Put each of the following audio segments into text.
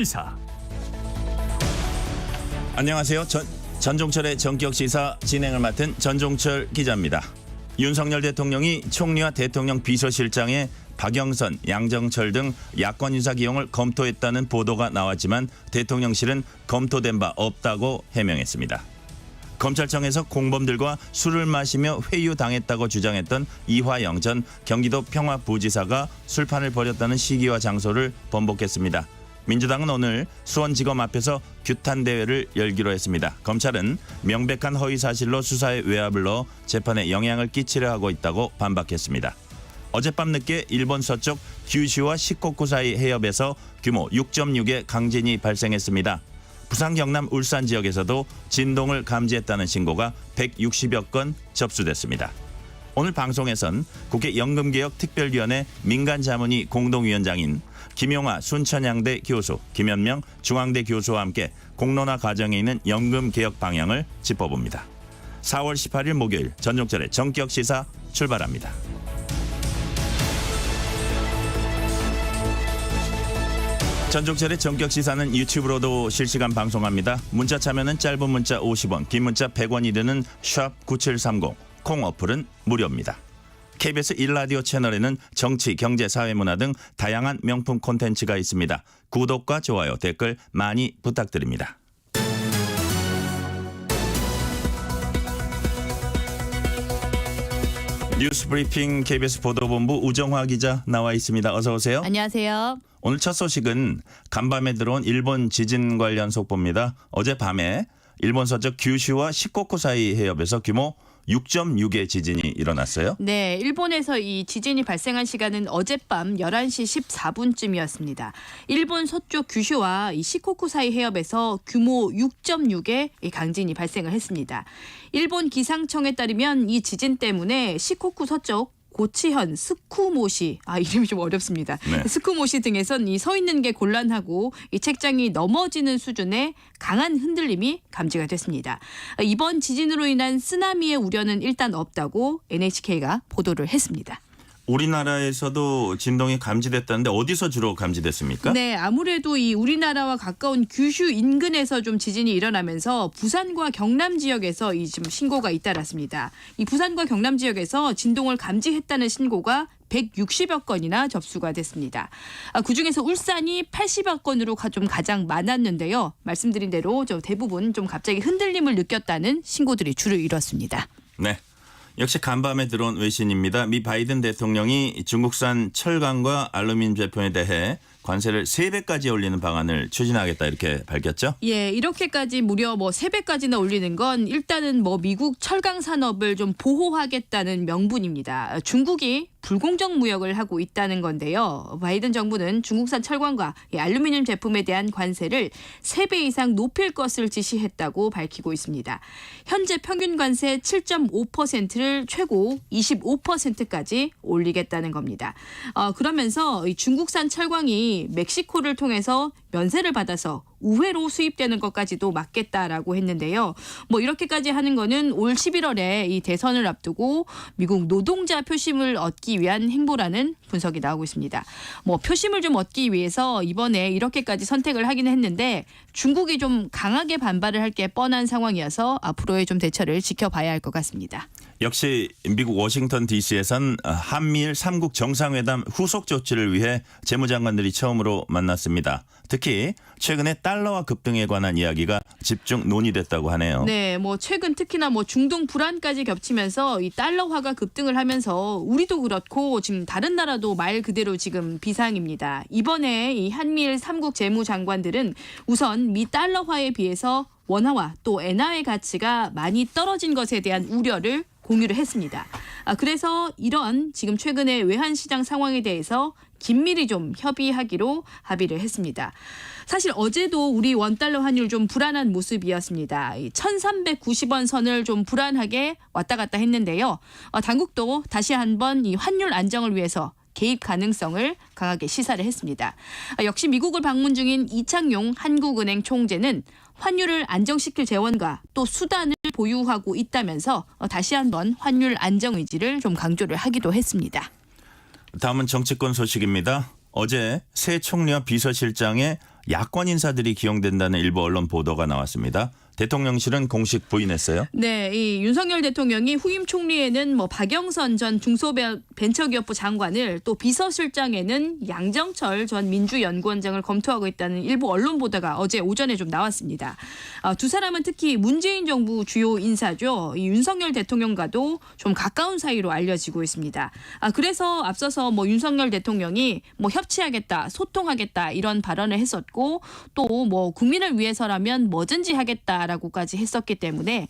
시사. 안녕하세요. 전종철의 전격시사 진행을 맡은 전종철 기자입니다. 윤석열 대통령이 총리와 대통령 비서실장에 박영선, 양정철 등 야권 인사 기용을 검토했다는 보도가 나왔지만 대통령실은 검토된 바 없다고 해명했습니다. 검찰청에서 공범들과 술을 마시며 회유당했다고 주장했던 이화영 전 경기도 평화부지사가 술판을 벌였다는 시기와 장소를 번복했습니다. 민주당은 오늘 수원지검 앞에서 규탄 대회를 열기로 했습니다. 검찰은 명백한 허위 사실로 수사에 외압을 넣어 재판에 영향을 끼치려 하고 있다고 반박했습니다. 어젯밤 늦게 일본 서쪽 규슈와 시코쿠 사이 해협에서 규모 6.6의 강진이 발생했습니다. 부산, 경남, 울산 지역에서도 진동을 감지했다는 신고가 160여 건 접수됐습니다. 오늘 방송에선 국회 연금개혁특별위원회 민간자문위 공동위원장인 김용하 순천향대 교수, 김현명 중앙대 교수와 함께 공론화 과정에 있는 연금개혁 방향을 짚어봅니다. 4월 18일 목요일 전종철의 전격시사 출발합니다. 전종철의 전격시사는 유튜브로도 실시간 방송합니다. 문자 참여는 짧은 문자 50원, 긴 문자 100원이 드는 샵9730, 콩 어플은 무료입니다. KBS 1라디오 채널에는 정치, 경제, 사회, 문화 등 다양한 명품 콘텐츠가 있습니다. 구독과 좋아요, 댓글 많이 부탁드립니다. 뉴스브리핑 KBS 보도본부 우정화 기자 나와 있습니다. 어서 오세요. 안녕하세요. 오늘 첫 소식은 간밤에 들어온 일본 지진 관련 속보입니다. 어젯밤에 일본 서쪽 규슈와 시코쿠 사이 해협에서 규모 6.6의 지진이 일어났어요. 네, 일본에서 이 지진이 발생한 시간은 어젯밤 11시 14분쯤이었습니다. 일본 서쪽 규슈와 이 시코쿠 사이 해협에서 규모 6.6의 강진이 발생을 했습니다. 일본 기상청에 따르면 이 지진 때문에 시코쿠 서쪽 고치현, 스쿠모시, 이름이 좀 어렵습니다. 네. 스쿠모시 등에선 이 서 있는 게 곤란하고 이 책장이 넘어지는 수준의 강한 흔들림이 감지가 됐습니다. 이번 지진으로 인한 쓰나미의 우려는 일단 없다고 NHK가 보도를 했습니다. 우리나라에서도 진동이 감지됐다는데 어디서 주로 감지됐습니까? 네, 아무래도 이 우리나라와 가까운 규슈 인근에서 좀 지진이 일어나면서 부산과 경남 지역에서 이 지금 신고가 잇따랐습니다. 이 부산과 경남 지역에서 진동을 감지했다는 신고가 160여 건이나 접수가 됐습니다. 그중에서 울산이 80여 건으로 좀 가장 많았는데요. 말씀드린 대로 대부분 좀 갑자기 흔들림을 느꼈다는 신고들이 주를 이뤘습니다. 네. 역시 간밤에 들어온 외신입니다. 미 바이든 대통령이 중국산 철강과 알루미늄 제품에 대해 관세를 3배까지 올리는 방안을 추진하겠다 이렇게 밝혔죠? 예, 이렇게까지 무려 3배까지나 올리는 건 일단은 미국 철강 산업을 좀 보호하겠다는 명분입니다. 중국이 불공정 무역을 하고 있다는 건데요. 바이든 정부는 중국산 철강과 알루미늄 제품에 대한 관세를 3배 이상 높일 것을 지시했다고 밝히고 있습니다. 현재 평균 관세 7.5%를 최고 25%까지 올리겠다는 겁니다. 그러면서 중국산 철강이 멕시코를 통해서 면세를 받아서 우회로 수입되는 것까지도 막겠다라고 했는데요. 이렇게까지 하는 거는 올 11월에 이 대선을 앞두고 미국 노동자 표심을 얻기 위한 행보라는 분석이 나오고 있습니다. 표심을 좀 얻기 위해서 이번에 이렇게까지 선택을 하긴 했는데 중국이 좀 강하게 반발을 할 게 뻔한 상황이어서 앞으로의 좀 대처를 지켜봐야 할 것 같습니다. 역시 미국 워싱턴 DC에선 한미일 3국 정상회담 후속 조치를 위해 재무장관들이 처음으로 만났습니다. 특히 최근에 달러화 급등에 관한 이야기가 집중 논의됐다고 하네요. 네, 최근 특히나 중동 불안까지 겹치면서 이 달러화가 급등을 하면서 우리도 그렇고 지금 다른 나라도 말 그대로 지금 비상입니다. 이번에 이 한미일 3국 재무장관들은 우선 미 달러화에 비해서 원화와 또 엔화의 가치가 많이 떨어진 것에 대한 우려를 공유를 했습니다. 그래서 이런 지금 최근의 외환시장 상황에 대해서 긴밀히 좀 협의하기로 합의를 했습니다. 사실 어제도 우리 원달러 환율 좀 불안한 모습이었습니다. 1390원 선을 좀 불안하게 왔다 갔다 했는데요. 당국도 다시 한번 이 환율 안정을 위해서 개입 가능성을 강하게 시사를 했습니다. 역시 미국을 방문 중인 이창용 한국은행 총재는 환율을 안정시킬 재원과 또 수단을 보유하고 있다면서 다시 한번 환율 안정 의지를 좀 강조를 하기도 했습니다. 다음은 정치권 소식입니다. 어제 새 총리와 비서실장에 야권 인사들이 기용된다는 일부 언론 보도가 나왔습니다. 대통령실은 공식 부인했어요. 네, 이 윤석열 대통령이 후임 총리에는 뭐 박영선 전 중소벤처기업부 장관을 또 비서실장에는 양정철 전 민주연구원장을 검토하고 있다는 일부 언론 보도가 어제 오전에 좀 나왔습니다. 두 사람은 특히 문재인 정부 주요 인사죠. 이 윤석열 대통령과도 좀 가까운 사이로 알려지고 있습니다. 그래서 앞서서 뭐 윤석열 대통령이 뭐 협치하겠다, 소통하겠다 이런 발언을 했었고 또 뭐 국민을 위해서라면 뭐든지 하겠다라고까지 했었기 때문에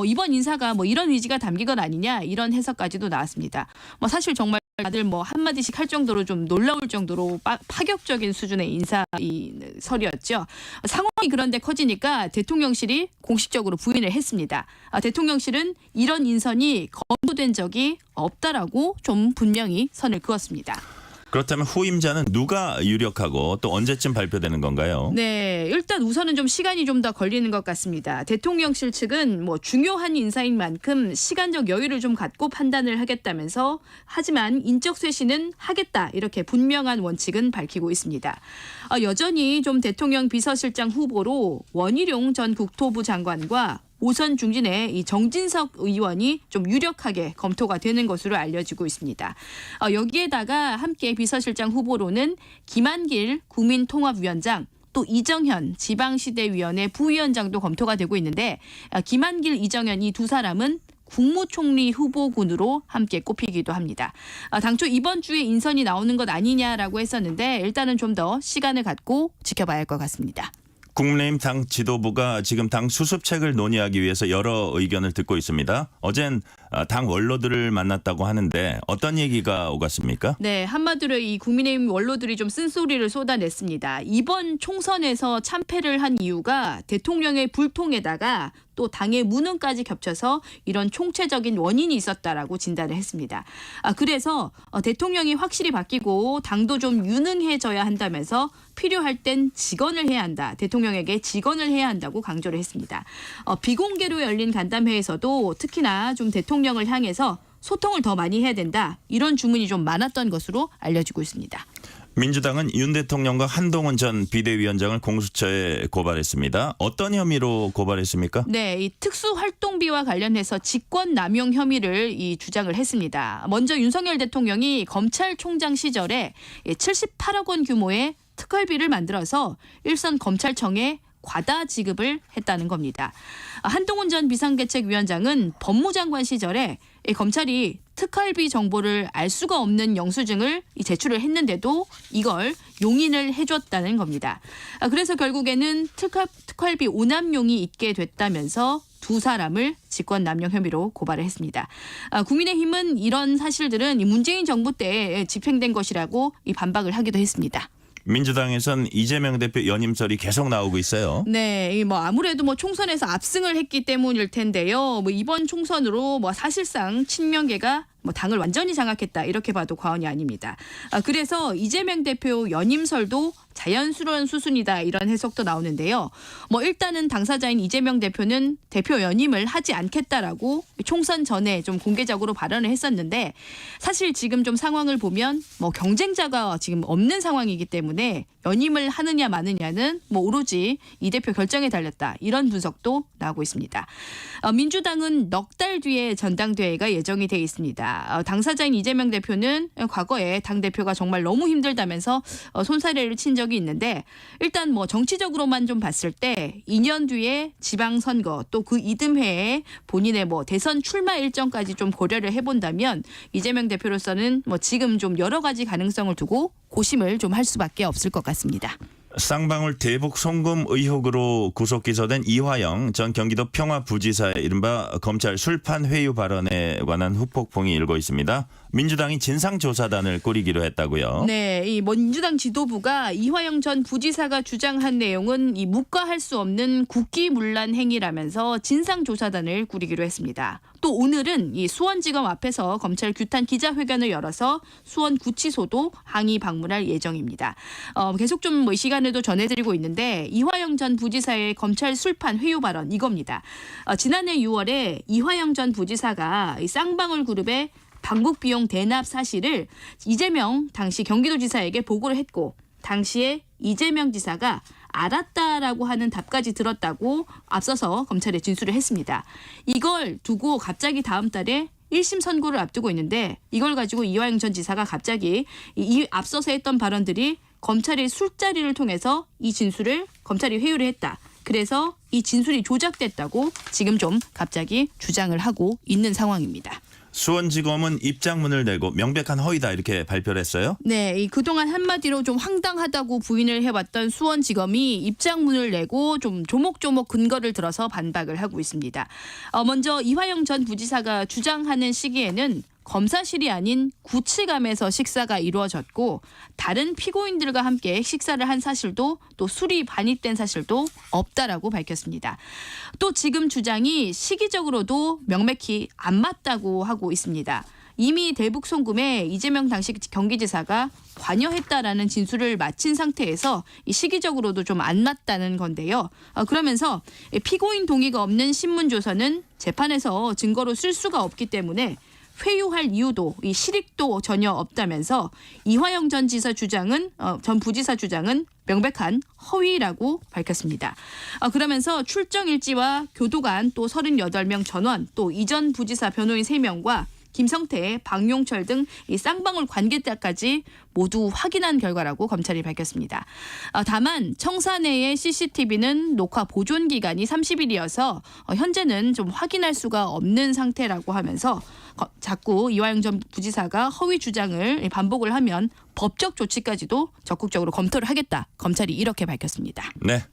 이번 인사가 뭐 이런 의지가 담긴 건 아니냐 이런 해석까지도 나왔습니다. 뭐 사실 정말 다들 뭐 한마디씩 할 정도로 좀 놀라울 정도로 파격적인 수준의 인사 설이었죠. 상황이 그런데 커지니까 대통령실이 공식적으로 부인을 했습니다. 대통령실은 이런 인선이 검토된 적이 없다라고 좀 분명히 선을 그었습니다. 그렇다면 후임자는 누가 유력하고 또 언제쯤 발표되는 건가요? 네, 일단 우선은 좀 시간이 좀 더 걸리는 것 같습니다. 대통령실 측은 뭐 중요한 인사인 만큼 시간적 여유를 좀 갖고 판단을 하겠다면서 하지만 인적 쇄신은 하겠다 이렇게 분명한 원칙은 밝히고 있습니다. 여전히 좀 대통령 비서실장 후보로 원희룡 전 국토부 장관과 오선 중진의 이 정진석 의원이 좀 유력하게 검토가 되는 것으로 알려지고 있습니다. 여기에다가 함께 비서실장 후보로는 김한길 국민통합위원장 또 이정현 지방시대위원회 부위원장도 검토가 되고 있는데 김한길, 이정현 이 두 사람은 국무총리 후보군으로 함께 꼽히기도 합니다. 당초 이번 주에 인선이 나오는 것 아니냐라고 했었는데 일단은 좀 더 시간을 갖고 지켜봐야 할 것 같습니다. 국민의힘 당 지도부가 지금 당 수습책을 논의하기 위해서 여러 의견을 듣고 있습니다. 어젠 당 원로들을 만났다고 하는데 어떤 얘기가 오갔습니까? 네, 한마디로 이 국민의힘 원로들이 좀 쓴소리를 쏟아냈습니다. 이번 총선에서 참패를 한 이유가 대통령의 불통에다가 또 당의 무능까지 겹쳐서 이런 총체적인 원인이 있었다라고 진단을 했습니다. 그래서 대통령이 확실히 바뀌고 당도 좀 유능해져야 한다면서 필요할 땐 직언을 해야 한다. 대통령에게 직언을 해야 한다고 강조를 했습니다. 비공개로 열린 간담회에서도 특히나 좀 대통령을 향해서 소통을 더 많이 해야 된다. 이런 주문이 좀 많았던 것으로 알려지고 있습니다. 민주당은 윤 대통령과 한동훈 전 비대위원장을 공수처에 고발했습니다. 어떤 혐의로 고발했습니까? 네, 이 특수활동비와 관련해서 직권남용 혐의를 주장을 했습니다. 먼저 윤석열 대통령이 검찰총장 시절에 78억 원 규모의 특활비를 만들어서 일선 검찰청에 과다 지급을 했다는 겁니다. 한동훈 전 비상대책위원장은 법무장관 시절에 검찰이 특활비 정보를 알 수가 없는 영수증을 제출을 했는데도 이걸 용인을 해줬다는 겁니다. 그래서 결국에는 특활비 오남용이 있게 됐다면서 두 사람을 직권남용 혐의로 고발을 했습니다. 국민의힘은 이런 사실들은 문재인 정부 때 집행된 것이라고 반박을 하기도 했습니다. 민주당에선 이재명 대표 연임설이 계속 나오고 있어요. 네, 뭐 아무래도 뭐 총선에서 압승을 했기 때문일 텐데요. 뭐 이번 총선으로 뭐 사실상 친명계가 뭐 당을 완전히 장악했다 이렇게 봐도 과언이 아닙니다. 그래서 이재명 대표 연임설도 자연스러운 수순이다 이런 해석도 나오는데요. 뭐 일단은 당사자인 이재명 대표는 대표 연임을 하지 않겠다라고 총선 전에 좀 공개적으로 발언을 했었는데 사실 지금 좀 상황을 보면 뭐 경쟁자가 지금 없는 상황이기 때문에 연임을 하느냐 마느냐는 뭐 오로지 이 대표 결정에 달렸다 이런 분석도 나오고 있습니다. 민주당은 넉 달 뒤에 전당대회가 예정이 돼 있습니다. 당사자인 이재명 대표는 과거에 당대표가 정말 너무 힘들다면서 손사래를 친 적이 있는데 일단 뭐 정치적으로만 좀 봤을 때 2년 뒤에 지방선거 또 그 이듬해에 본인의 뭐 대선 출마 일정까지 좀 고려를 해본다면 이재명 대표로서는 뭐 지금 좀 여러 가지 가능성을 두고 고심을 좀 할 수밖에 없을 것 같습니다. 쌍방울 대북 송금 의혹으로 구속 기소된 이화영 전 경기도 평화부지사의 이른바 검찰 술판 회유 발언에 관한 후폭풍이 일고 있습니다. 민주당이 진상조사단을 꾸리기로 했다고요. 네, 이 민주당 지도부가 이화영 전 부지사가 주장한 내용은 이 묵과할 수 없는 국기문란 행위라면서 진상조사단을 꾸리기로 했습니다. 또 오늘은 이 수원지검 앞에서 검찰 규탄 기자회견을 열어서 수원구치소도 항의 방문할 예정입니다. 계속 좀 이 시간에도 전해드리고 있는데 이화영 전 부지사의 검찰 술판 회유 발언 이겁니다. 지난해 6월에 이화영 전 부지사가 이 쌍방울 그룹의 방북 비용 대납 사실을 이재명 당시 경기도지사에게 보고를 했고 당시에 이재명 지사가 알았다라고 하는 답까지 들었다고 앞서서 검찰에 진술을 했습니다. 이걸 두고 갑자기 다음 달에 1심 선고를 앞두고 있는데 이걸 가지고 이화영 전 지사가 갑자기 이 앞서서 했던 발언들이 검찰의 술자리를 통해서 이 진술을 검찰이 회유를 했다. 그래서 이 진술이 조작됐다고 지금 좀 갑자기 주장을 하고 있는 상황입니다. 수원지검은 입장문을 내고 명백한 허위다 이렇게 발표를 했어요. 네, 그동안 한마디로 좀 황당하다고 부인을 해왔던 수원지검이 입장문을 내고 좀 조목조목 근거를 들어서 반박을 하고 있습니다. 먼저 이화영 전 부지사가 주장하는 시기에는 검사실이 아닌 구치감에서 식사가 이루어졌고 다른 피고인들과 함께 식사를 한 사실도 또 술이 반입된 사실도 없다라고 밝혔습니다. 또 지금 주장이 시기적으로도 명백히 안 맞다고 하고 있습니다. 이미 대북 송금에 이재명 당시 경기지사가 관여했다라는 진술을 마친 상태에서 시기적으로도 좀 안 맞다는 건데요. 그러면서 피고인 동의가 없는 신문조서는 재판에서 증거로 쓸 수가 없기 때문에 회유할 이유도 이 실익도 전혀 없다면서 이화영 전 부지사 주장은 명백한 허위라고 밝혔습니다. 그러면서 출정 일지와 교도관 또 38명 전원 또 이전 부지사 변호인 3명과 김성태, 박용철 등 이 쌍방울 관계자까지 모두 확인한 결과라고 검찰이 밝혔습니다. 다만 청사 내의 CCTV는 녹화 보존 기간이 30일이어서 현재는 좀 확인할 수가 없는 상태라고 하면서 자꾸 이화영 전 부지사가 허위 주장을 반복을 하면 법적 조치까지도 적극적으로 검토를 하겠다. 검찰이 이렇게 밝혔습니다. 네.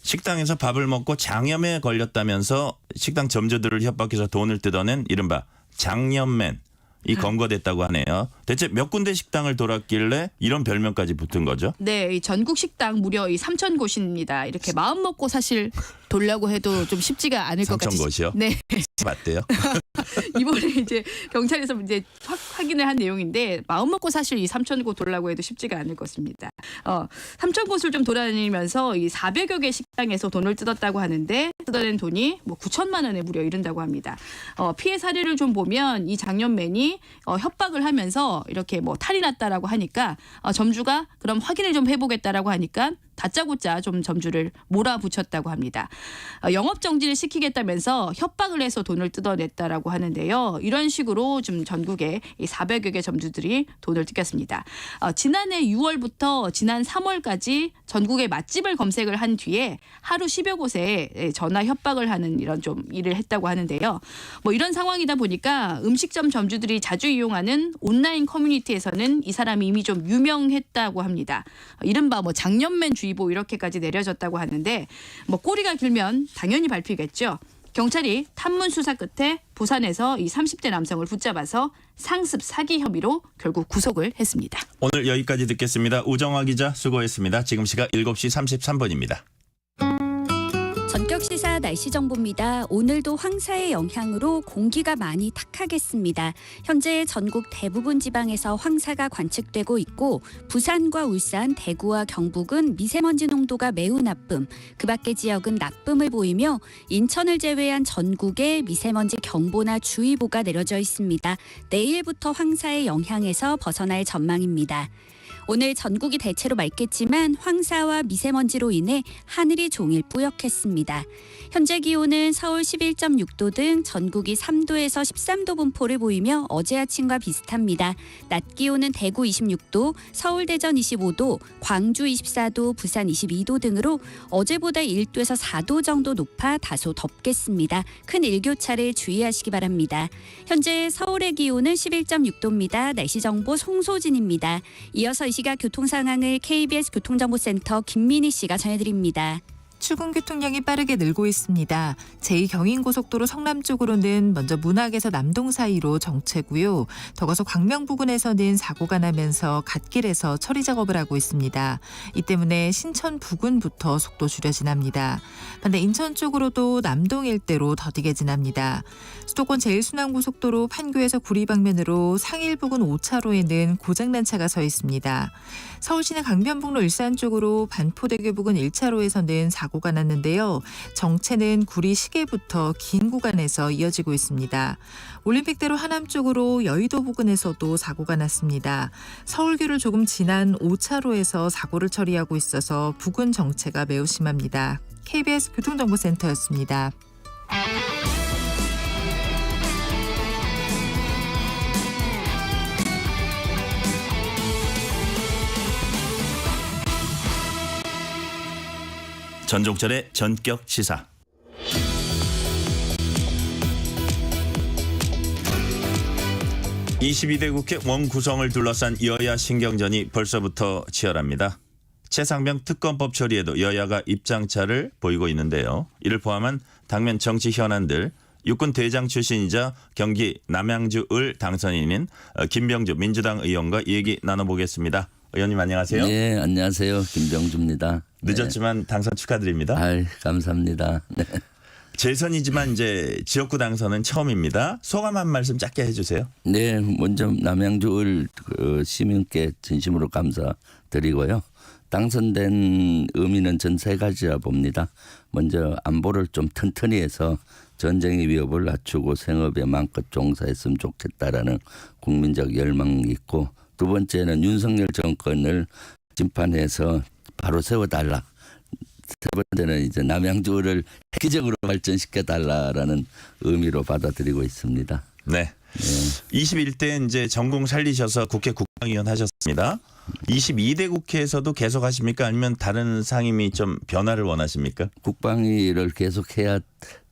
식당에서 밥을 먹고 장염에 걸렸다면서 식당 점주들을 협박해서 돈을 뜯어낸 이른바 장염맨. 이 검거됐다고 하네요. 대체 몇 군데 식당을 돌았길래 이런 별명까지 붙은 거죠? 네, 이 전국 식당 무려 3,000곳입니다. 이렇게 마음 먹고 사실 돌려고 해도 좀 쉽지가 않을 것 같아요. 3,000곳이요? 네. 맞대요. 이번에 이제 경찰에서 이제 확인을 한 내용인데 마음 먹고 사실 이 3,000곳 돌라고 해도 쉽지가 않을 것입니다. 3,000곳을 좀 돌아다니면서 이 400여 개 식당에서 돈을 뜯었다고 하는데 뜯어낸 돈이 뭐 9천만 원에 무려 이른다고 합니다. 피해 사례를 좀 보면 이 장년맨이 협박을 하면서 이렇게 뭐 탈이 났다라고 하니까 점주가 그럼 확인을 좀 해보겠다라고 하니까 다짜고짜 좀 점주를 몰아붙였다고 합니다. 영업 정지를 시키겠다면서 협박을 해서 돈을 뜯어냈다라고 하는데요. 이런 식으로 좀 전국에 400여 개 점주들이 돈을 뜯겼습니다. 지난해 6월부터 지난 3월까지 전국의 맛집을 검색을 한 뒤에 하루 10여 곳에 전화 협박을 하는 이런 좀 일을 했다고 하는데요. 뭐 이런 상황이다 보니까 음식점 점주들이 자주 이용하는 온라인 커뮤니티에서는 이 사람이 이미 좀 유명했다고 합니다. 이른바 뭐 장년맨 주의보 이렇게까지 내려졌다고 하는데 뭐 꼬리가 길면 당연히 밟히겠죠. 경찰이 탐문 수사 끝에 부산에서 이 30대 남성을 붙잡아서 상습 사기 혐의로 결국 구속을 했습니다. 오늘 여기까지 듣겠습니다. 우정화 기자 수고했습니다. 지금 시각 7시 33분입니다. 전격시사 날씨 정보입니다. 오늘도 황사의 영향으로 공기가 많이 탁하겠습니다. 현재 전국 대부분 지방에서 황사가 관측되고 있고 부산과 울산, 대구와 경북은 미세먼지 농도가 매우 나쁨, 그 밖의 지역은 나쁨을 보이며 인천을 제외한 전국에 미세먼지 경보나 주의보가 내려져 있습니다. 내일부터 황사의 영향에서 벗어날 전망입니다. 오늘 전국이 대체로 맑겠지만 황사와 미세먼지로 인해 하늘이 종일 뿌옇겠습니다. 현재 기온은 서울 11.6도 등 전국이 3도에서 13도 분포를 보이며 어제 아침과 비슷합니다. 낮 기온은 대구 26도, 서울 대전 25도, 광주 24도, 부산 22도 등으로 어제보다 1도에서 4도 정도 높아 다소 덥겠습니다. 큰 일교차를 주의하시기 바랍니다. 현재 서울의 기온은 11.6도입니다. 날씨 정보 송소진입니다. 이어서 이 시각 교통 상황을 KBS 교통정보센터 김민희 씨가 전해드립니다. 출근 교통량이 빠르게 늘고 있습니다. 제2경인고속도로 성남 쪽으로는 먼저 문학에서 남동 사이로 정체고요. 더 가서 광명 부근에서는 사고가 나면서 갓길에서 처리 작업을 하고 있습니다. 이 때문에 신천 부근부터 속도 줄여 지납니다. 반대 인천 쪽으로도 남동 일대로 더디게 지납니다. 수도권 제1순환고속도로 판교에서 구리 방면으로 상일 부근 5차로에는 고장난 차가 서 있습니다. 서울시내 강변북로 일산 쪽으로 반포대교 부근 1차로에서는 사고가 났는데요. 정체는 구리 시계부터 긴 구간에서 이어지고 있습니다. 올림픽대로 하남 쪽으로 여의도 부근에서도 사고가 났습니다. 서울교를 조금 지난 5차로에서 사고를 처리하고 있어서 부근 정체가 매우 심합니다. KBS 교통정보센터였습니다. 전종철의 전격 시사. (22대) 국회 원구성을 둘러싼 여야 신경전이 벌써부터 치열합니다. 최상병 특검법 처리에도 여야가 입장차를 보이고 있는데요. 이를 포함한 당면 정치 현안들, 육군 대장 출신이자 경기 남양주을 당선인인 김병주 민주당 의원과 얘기 나눠보겠습니다. 의원님 안녕하세요. 네, 안녕하세요. 김병주입니다. 늦었지만 당선 축하드립니다. 아, 감사합니다. 네. 재선이지만 이제 지역구 당선은 처음입니다. 소감 한 말씀 짧게 해주세요. 네, 먼저 남양주을 시민께 진심으로 감사드리고요. 당선된 의미는 전 세 가지라 봅니다. 먼저 안보를 좀 튼튼히 해서 전쟁의 위협을 낮추고 생업에 마음껏 종사했으면 좋겠다라는 국민적 열망이 있고, 두 번째는 윤석열 정권을 심판해서 바로 세워달라. 세 번째는 이제 남양주를 획기적으로 발전시켜달라라는 의미로 받아들이고 있습니다. 네. 21대 이제 전공 살리셔서 국회 국방위원 하셨습니다. 22대 국회에서도 계속 하십니까? 아니면 다른 상임위 좀 변화를 원하십니까? 국방위를 계속해야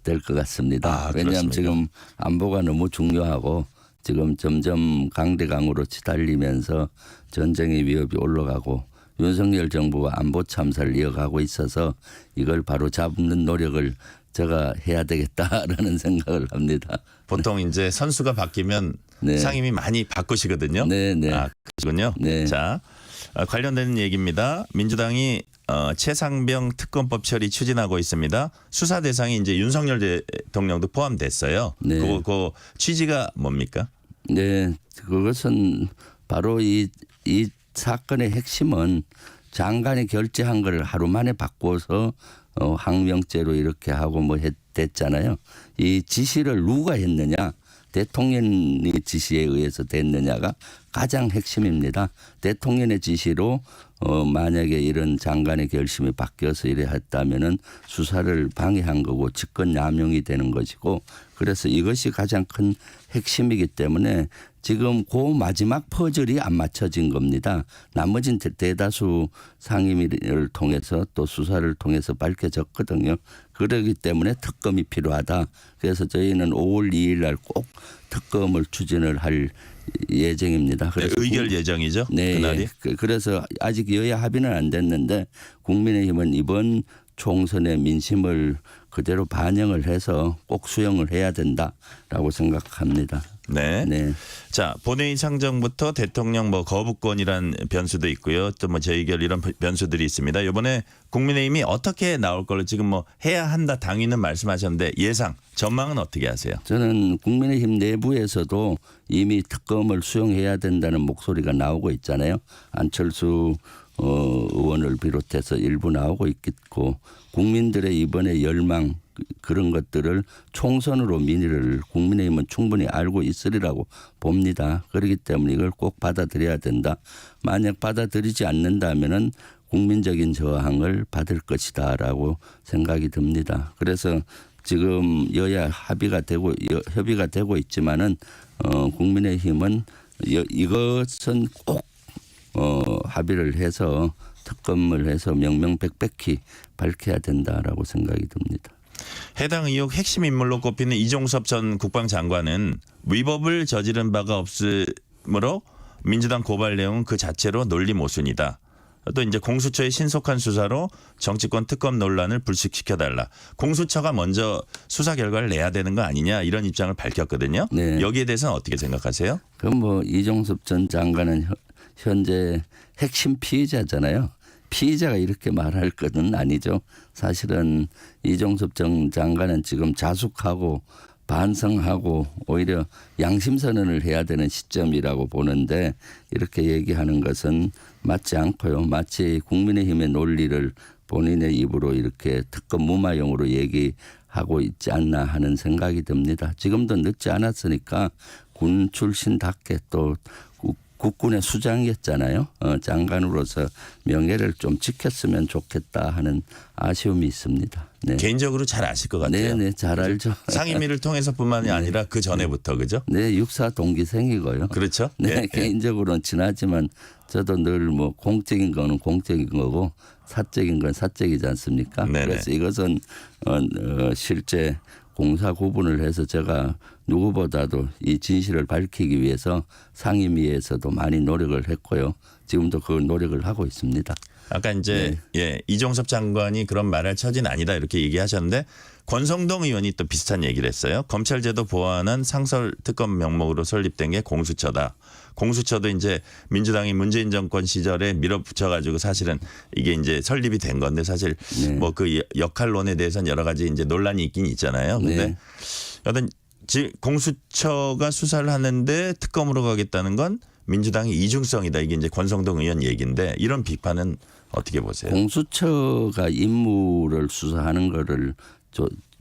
될 것 같습니다. 왜냐하면 그렇습니까? 지금 안보가 너무 중요하고 지금 점점 강대강으로 치달리면서 전쟁의 위협이 올라가고 윤석열 정부가 안보 참사를 이어가고 있어서 이걸 바로 잡는 노력을 제가 해야 되겠다라는 생각을 합니다. 보통 이제 선수가 바뀌면 네. 상임위 많이 바꾸시거든요. 네, 네. 아, 그러시군요. 네. 자, 관련된 얘기입니다. 민주당이 최상병 특검법 처리 추진하고 있습니다. 수사 대상이 이제 윤석열 대통령도 포함됐어요. 네. 그 취지가 뭡니까? 네, 그것은 바로 이 사건의 핵심은 장관이 결재한 거를 하루 만에 바꿔서 항명죄로 이렇게 하고 뭐 됐잖아요. 이 지시를 누가 했느냐, 대통령의 지시에 의해서 됐느냐가 가장 핵심입니다. 대통령의 지시로 만약에 이런 장관의 결심이 바뀌어서 이래 했다면은 수사를 방해한 거고 직권남용이 되는 것이고, 그래서 이것이 가장 큰 핵심이기 때문에 지금 그 마지막 퍼즐이 안 맞춰진 겁니다. 나머진 대다수 상임위를 통해서 또 수사를 통해서 밝혀졌거든요. 그렇기 때문에 특검이 필요하다. 그래서 저희는 5월 2일 날 꼭 특검을 추진을 할 예정입니다. 네, 의결 예정이죠. 네, 그날이. 그래서 아직 여야 합의는 안 됐는데 국민의힘은 이번 총선의 민심을 그대로 반영을 해서 꼭 수용을 해야 된다라고 생각합니다. 네. 네. 자, 본회의 상정부터 대통령 뭐 거부권이란 변수도 있고요. 또 뭐 재의결 이런 변수들이 있습니다. 이번에 국민의힘이 어떻게 나올 걸로 지금 뭐 해야 한다 당위는 말씀하셨는데 예상 전망은 어떻게 하세요? 저는 국민의힘 내부에서도 이미 특검을 수용해야 된다는 목소리가 나오고 있잖아요. 안철수 의원을 비롯해서 일부 나오고 있겠고, 국민들의 이번에 열망 그런 것들을 총선으로 민의를 국민의힘은 충분히 알고 있으리라고 봅니다. 그렇기 때문에 이걸 꼭 받아들여야 된다. 만약 받아들이지 않는다면은 국민적인 저항을 받을 것이다라고 생각이 듭니다. 그래서 지금 여야 협의가 되고 있지만은 국민의힘은 이것은 꼭 합의를 해서 특검을 해서 명명백백히 밝혀야 된다라고 생각이 듭니다. 해당 의혹 핵심 인물로 꼽히는 이종섭 전 국방장관은 위법을 저지른 바가 없으므로 민주당 고발 내용은 그 자체로 논리 모순이다. 또 이제 공수처의 신속한 수사로 정치권 특검 논란을 불식시켜달라. 공수처가 먼저 수사 결과를 내야 되는 거 아니냐 이런 입장을 밝혔거든요. 네. 여기에 대해서는 어떻게 생각하세요? 그럼 뭐 이종섭 전 장관은 현재 핵심 피의자잖아요. 피의자가 이렇게 말할 것은 아니죠. 사실은 이종섭 전 장관은 지금 자숙하고 반성하고 오히려 양심선언을 해야 되는 시점이라고 보는데 이렇게 얘기하는 것은 맞지 않고요. 마치 국민의힘의 논리를 본인의 입으로 이렇게 특검 무마용으로 얘기하고 있지 않나 하는 생각이 듭니다. 지금도 늦지 않았으니까 군 출신답게 또 국군의 수장이었잖아요. 장관으로서 명예를 좀 지켰으면 좋겠다 하는 아쉬움이 있습니다. 네. 개인적으로 잘 아실 것 같아요. 네네, 잘 알죠. 상임위를 통해서뿐만이 아니라 그 전에부터 그죠? 네, 육사 동기생이고요. 그렇죠. 네, 예. 개인적으로는 친하지만 저도 늘 뭐 공적인 거는 공적인 거고 사적인 건 사적이지 않습니까? 네네. 그래서 이것은 실제 공사 구분을 해서 제가 누구보다도 이 진실을 밝히기 위해서 상임위에서도 많이 노력을 했고요. 지금도 그 노력을 하고 있습니다. 아까 이제 이종섭 장관이 그런 말할 처지는 아니다 이렇게 얘기하셨는데 권성동 의원이 또 비슷한 얘기를 했어요. 검찰제도 보완한 상설 특검 명목으로 설립된 게 공수처다. 공수처도 이제 민주당이 문재인 정권 시절에 밀어붙여가지고 사실은 이게 이제 설립이 된 건데 사실 뭐 그 역할론에 대해서는 여러 가지 이제 논란이 있긴 있잖아요. 근데 여튼 공수처가 수사를 하는데 특검으로 가겠다는 건 민주당의 이중성이다. 이게 이제 권성동 의원 얘기인데 이런 비판은 어떻게 보세요? 공수처가 임무를 수사하는 거를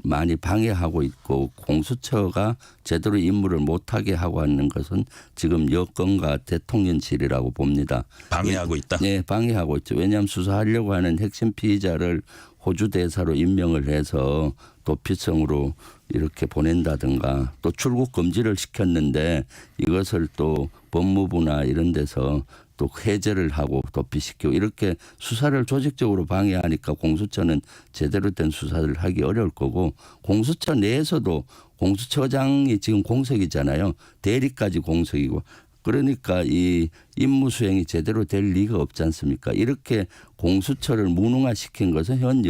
많이 방해하고 있고 공수처가 제대로 임무를 못하게 하고 있는 것은 지금 여권과 대통령실이라고 봅니다. 방해하고 있다? 네, 방해하고 있죠. 왜냐하면 수사하려고 하는 핵심 피의자를 호주 대사로 임명을 해서 도피성으로 이렇게 보낸다든가 또 출국 금지를 시켰는데 이것을 또 법무부나 이런 데서 또 해제를 하고 도피시키고 이렇게 수사를 조직적으로 방해하니까 공수처는 제대로 된 수사를 하기 어려울 거고 공수처 내에서도 공수처장이 지금 공석이잖아요. 대리까지 공석이고 그러니까 이 임무 수행이 제대로 될 리가 없지 않습니까? 이렇게 공수처를 무능화시킨 것은 현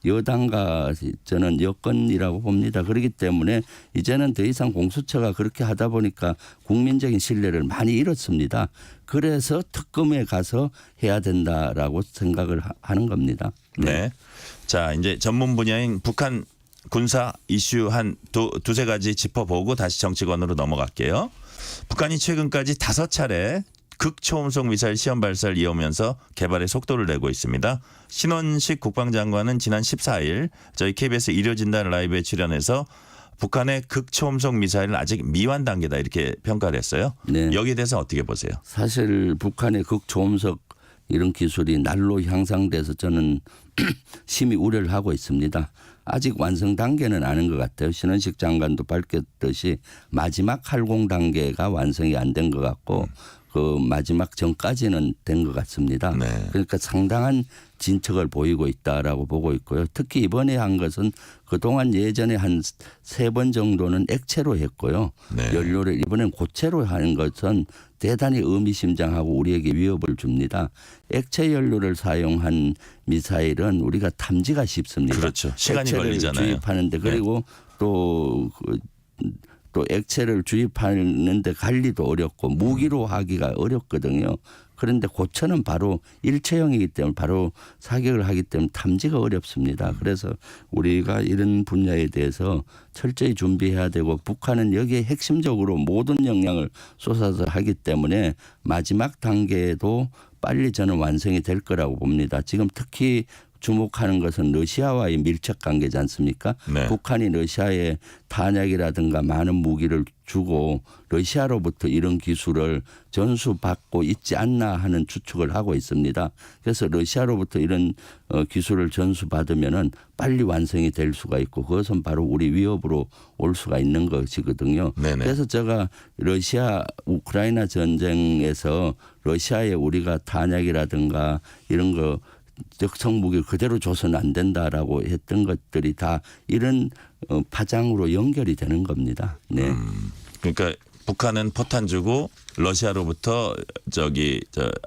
여당과 저는 여권이라고 봅니다. 그렇기 때문에 이제는 더 이상 공수처가 그렇게 하다 보니까 국민적인 신뢰를 많이 잃었습니다. 그래서 특검에 가서 해야 된다라고 생각을 하는 겁니다. 네. 자, 이제 전문 분야인 북한 군사 이슈 한 두세 가지 짚어보고 다시 정치권으로 넘어갈게요. 북한이 최근까지 5차례 극초음속 미사일 시험 발사를 이어오면서 개발에 속도를 내고 있습니다. 신원식 국방장관은 지난 14일 저희 KBS 일요진단 라이브에 출연해서 북한의 극초음속 미사일은 아직 미완 단계다 이렇게 평가를 했어요. 네. 여기에 대해서 어떻게 보세요? 사실 북한의 극초음속 이런 기술이 날로 향상돼서 저는 심히 우려를 하고 있습니다. 아직 완성 단계는 아닌 것 같아요. 신원식 장관도 밝혔듯이 마지막 활공 단계가 완성이 안 된 것 같고 그 마지막 전까지는 된 것 같습니다. 네. 그러니까 상당한 진척을 보이고 있다라고 보고 있고요. 특히 이번에 한 것은 그동안 예전에 한 3번 정도는 액체로 했고요. 네. 연료를 이번엔 고체로 하는 것은 대단히 의미심장하고 우리에게 위협을 줍니다. 액체 연료를 사용한 미사일은 우리가 탐지가 쉽습니다. 그렇죠. 시간이 액체를 걸리잖아요. 주입하는데 그리고 또 액체를 주입하는데 관리도 어렵고 무기로 하기가 어렵거든요. 그런데 고체는 바로 일체형이기 때문에 바로 사격을 하기 때문에 탐지가 어렵습니다. 그래서 우리가 이런 분야에 대해서 철저히 준비해야 되고 북한은 여기에 핵심적으로 모든 역량을 쏟아서 하기 때문에 마지막 단계에도 빨리 저는 완성이 될 거라고 봅니다. 지금 특히 주목하는 것은 러시아와의 밀착 관계지 않습니까? 네. 북한이 러시아에 탄약이라든가 많은 무기를 주고 러시아로부터 이런 기술을 전수받고 있지 않나 하는 추측을 하고 있습니다. 그래서 러시아로부터 이런 기술을 전수받으면은 빨리 완성이 될 수가 있고 그것은 바로 우리 위협으로 올 수가 있는 것이거든요. 네네. 그래서 제가 러시아 우크라이나 전쟁에서 러시아에 우리가 탄약이라든가 이런 거 적성 무기를 그대로 줘서는 안 된다라고 했던 것들이 다 이런 파장으로 연결이 되는 겁니다. 네. 그러니까 북한은 포탄 주고 러시아로부터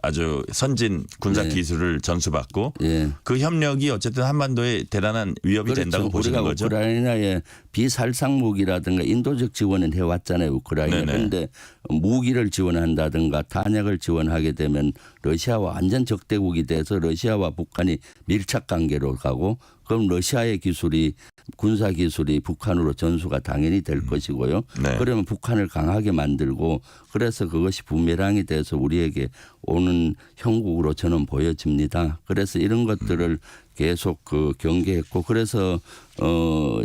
아주 선진 군사 네. 기술을 전수받고 예. 그 협력이 어쨌든 한반도에 대단한 위협이 된다고 보시는 우리가 거죠? 우크라이나에 비살상 무기라든가 인도적 지원은 해왔잖아요. 우크라이나. 그런데 무기를 지원한다든가 탄약을 지원하게 되면 러시아와 완전 적대국이 돼서 러시아와 북한이 밀착 관계로 가고 그럼 러시아의 기술이 군사 기술이 북한으로 전수가 당연히 될 것이고요. 네. 그러면 북한을 강하게 만들고 그래서 그 그것이 부메랑이 돼서 우리에게 오는 형국으로 저는 보여집니다. 그래서 이런 것들을 계속 경계했고 그래서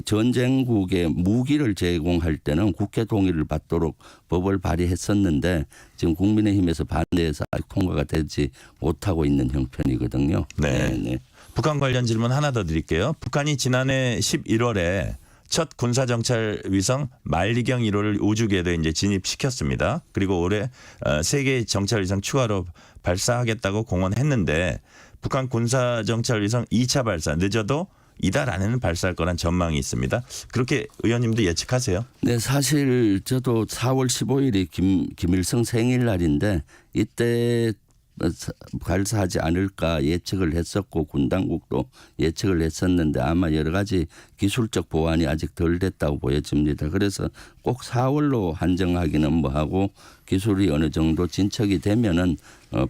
전쟁국에 무기를 제공할 때는 국회 동의를 받도록 법을 발의했었는데 지금 국민의힘에서 반대해서 아직 통과가 되지 못하고 있는 형편이거든요. 네. 네. 북한 관련 질문 하나 더 드릴게요. 북한이 지난해 11월에 첫 군사정찰 위성 만리경 1호를 우주궤도에 이제 진입시켰습니다. 그리고 올해 3개의 정찰 위성 추가로 발사하겠다고 공언했는데 북한 군사정찰 위성 2차 발사 늦어도 이달 안에는 발사할 거란 전망이 있습니다. 그렇게 의원님도 예측하세요? 네, 사실 저도 4월 15일이 김일성 생일날인데 이때 발사하지 않을까 예측을 했었고 군 당국도 예측을 했었는데 아마 여러 가지 기술적 보완이 아직 덜 됐다고 보여집니다. 그래서 꼭 4월로 한정하기는 뭐하고 기술이 어느 정도 진척이 되면은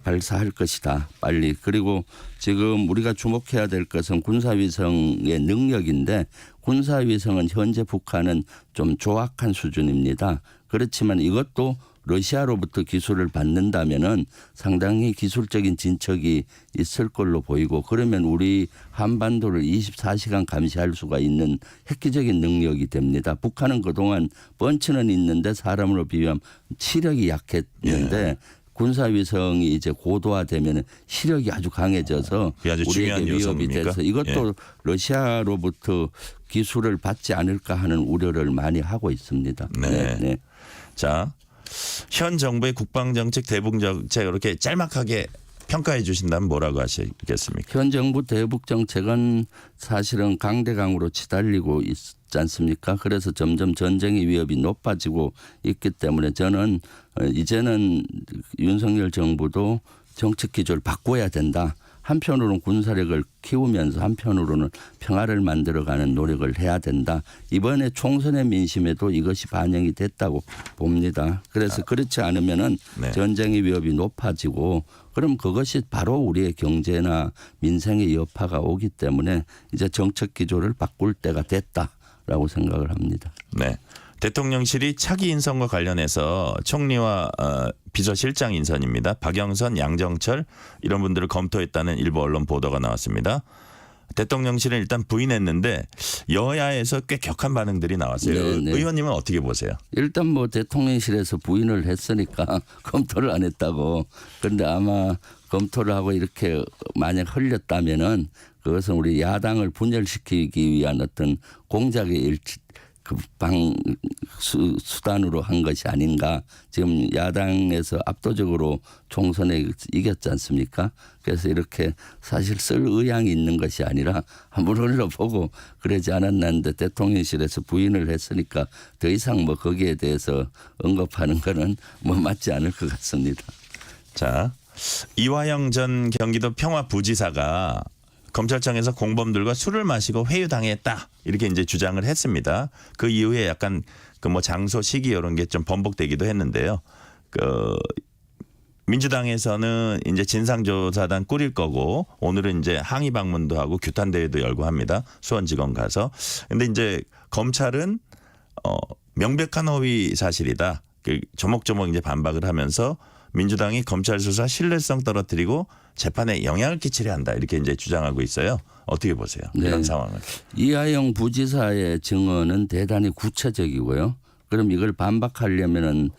발사할 것이다. 빨리. 그리고 지금 우리가 주목해야 될 것은 군사위성의 능력인데 군사위성은 현재 북한은 좀 조악한 수준입니다. 그렇지만 이것도 러시아로부터 기술을 받는다면은 상당히 기술적인 진척이 있을 걸로 보이고 그러면 우리 한반도를 24시간 감시할 수가 있는 획기적인 능력이 됩니다. 북한은 그동안 펀치는 있는데 사람으로 비교하면 시력이 약했는데 군사위성이 이제 고도화되면 시력이 아주 강해져서 아주 우리에게 위협이 돼서 이것도 러시아로부터 기술을 받지 않을까 하는 우려를 많이 하고 있습니다. 네. 네. 자, 현 정부의 국방정책, 대북정책 이렇게 짤막하게 평가해 주신다면 뭐라고 하시겠습니까? 현 정부 대북 정책은 사실은 강대강으로 치달리고 있지 않습니까? 그래서 점점 전쟁의 위협이 높아지고 있기 때문에 저는 이제는 윤석열 정부도 정책 기조를 바꿔야 된다. 한편으로는 군사력을 키우면서 한편으로는 평화를 만들어가는 노력을 해야 된다. 이번에 총선의 민심에도 이것이 반영이 됐다고 봅니다. 그래서 그렇지 않으면은 전쟁의 위협이 높아지고 그럼 그것이 바로 우리의 경제나 민생의 여파가 오기 때문에 이제 정책 기조를 바꿀 때가 됐다라고 생각을 합니다. 네. 대통령실이 차기 인선과 관련해서 총리와 비서실장 인선입니다. 박영선, 양정철 이런 분들을 검토했다는 일부 언론 보도가 나왔습니다. 대통령실은 일단 부인했는데 여야에서 꽤 격한 반응들이 나왔어요. 네. 의원님은 어떻게 보세요? 일단 뭐 대통령실에서 부인을 했으니까 검토를 안 했다고. 그런데 아마 검토를 하고 이렇게 만약 흘렸다면은 그것은 우리 야당을 분열시키기 위한 어떤 공작의 수단으로 한 것이 아닌가. 지금 야당에서 압도적으로 총선에 이겼지 않습니까? 그래서 이렇게 사실 쓸 의향이 있는 것이 아니라 한번 흘러보고 그러지 않았는데 대통령실에서 부인을 했으니까 더 이상 뭐 거기에 대해서 언급하는 거는 뭐 맞지 않을 것 같습니다. 자, 이화영 전 경기도 평화부지사가 검찰청에서 공범들과 술을 마시고 회유당했다 이렇게 이제 주장을 했습니다. 그 이후에 약간 그 뭐 장소 시기 이런 게 좀 번복되기도 했는데요. 그 민주당에서는 이제 진상조사단 꾸릴 거고 오늘은 이제 항의 방문도 하고 규탄 대회도 열고 합니다. 수원지검 가서. 근데 이제 검찰은 명백한 허위 사실이다. 조목조목 이제 반박을 하면서 민주당이 검찰 수사 신뢰성 떨어뜨리고 재판에 영향을 끼치려 한다 이렇게 이제 주장하고 있어요. 어떻게 보세요? 이런 상황을. 이화영 부지사의 증언은 대단히 구체적이고요. 그럼 이걸 반박하려면은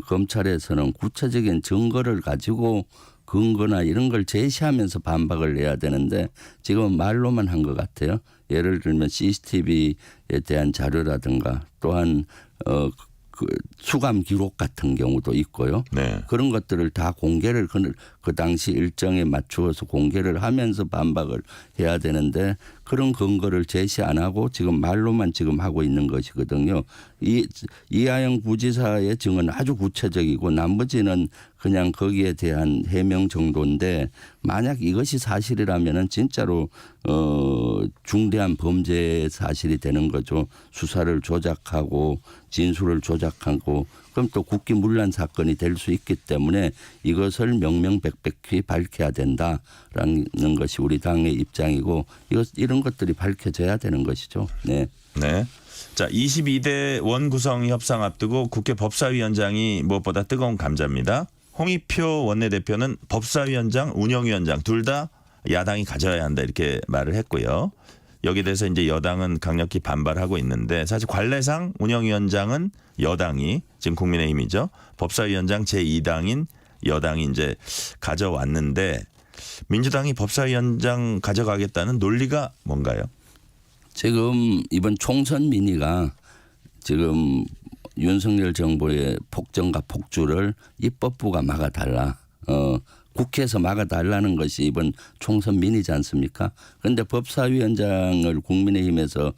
검찰에서는 구체적인 증거를 가지고 근거나 이런 걸 제시하면서 반박을 해야 되는데 지금 말로만 한 것 같아요. 예를 들면 CCTV에 대한 자료라든가 또한 그 수감 기록 같은 경우도 있고요. 네. 그런 것들을 다 공개를 그 당시 일정에 맞추어서 공개를 하면서 반박을 해야 되는데 그런 근거를 제시 안 하고 지금 말로만 지금 하고 있는 것이거든요. 이하영 부지사의 증언은 아주 구체적이고 나머지는 그냥 거기에 대한 해명 정도인데 만약 이것이 사실이라면은 진짜로 중대한 범죄 사실이 되는 거죠. 수사를 조작하고 진술을 조작하고 그럼 또 국기문란 사건이 될 수 있기 때문에 이것을 명명백백히 밝혀야 된다라는 것이 우리 당의 입장이고 이런 것들이 밝혀져야 되는 것이죠. 네. 네. 자, 22대 원구성 협상 앞두고 국회 법사위원장이 무엇보다 뜨거운 감자입니다. 홍익표 원내대표는 법사위원장, 운영위원장 둘 다 야당이 가져야 한다 이렇게 말을 했고요. 여기에 대해서 이제 여당은 강력히 반발하고 있는데 사실 관례상 운영위원장은 여당이 지금 국민의힘이죠. 법사위원장 제2당인 여당이 이제 가져왔는데 민주당이 법사위원장 가져가겠다는 논리가 뭔가요? 지금 이번 총선 민의가 지금 윤석열 정부의 폭정과 폭주를 입법부가 막아달라. 국회에서 막아달라는 것이 이번 총선 민의지 않습니까? 그런데 법사위원장을 국민의힘에서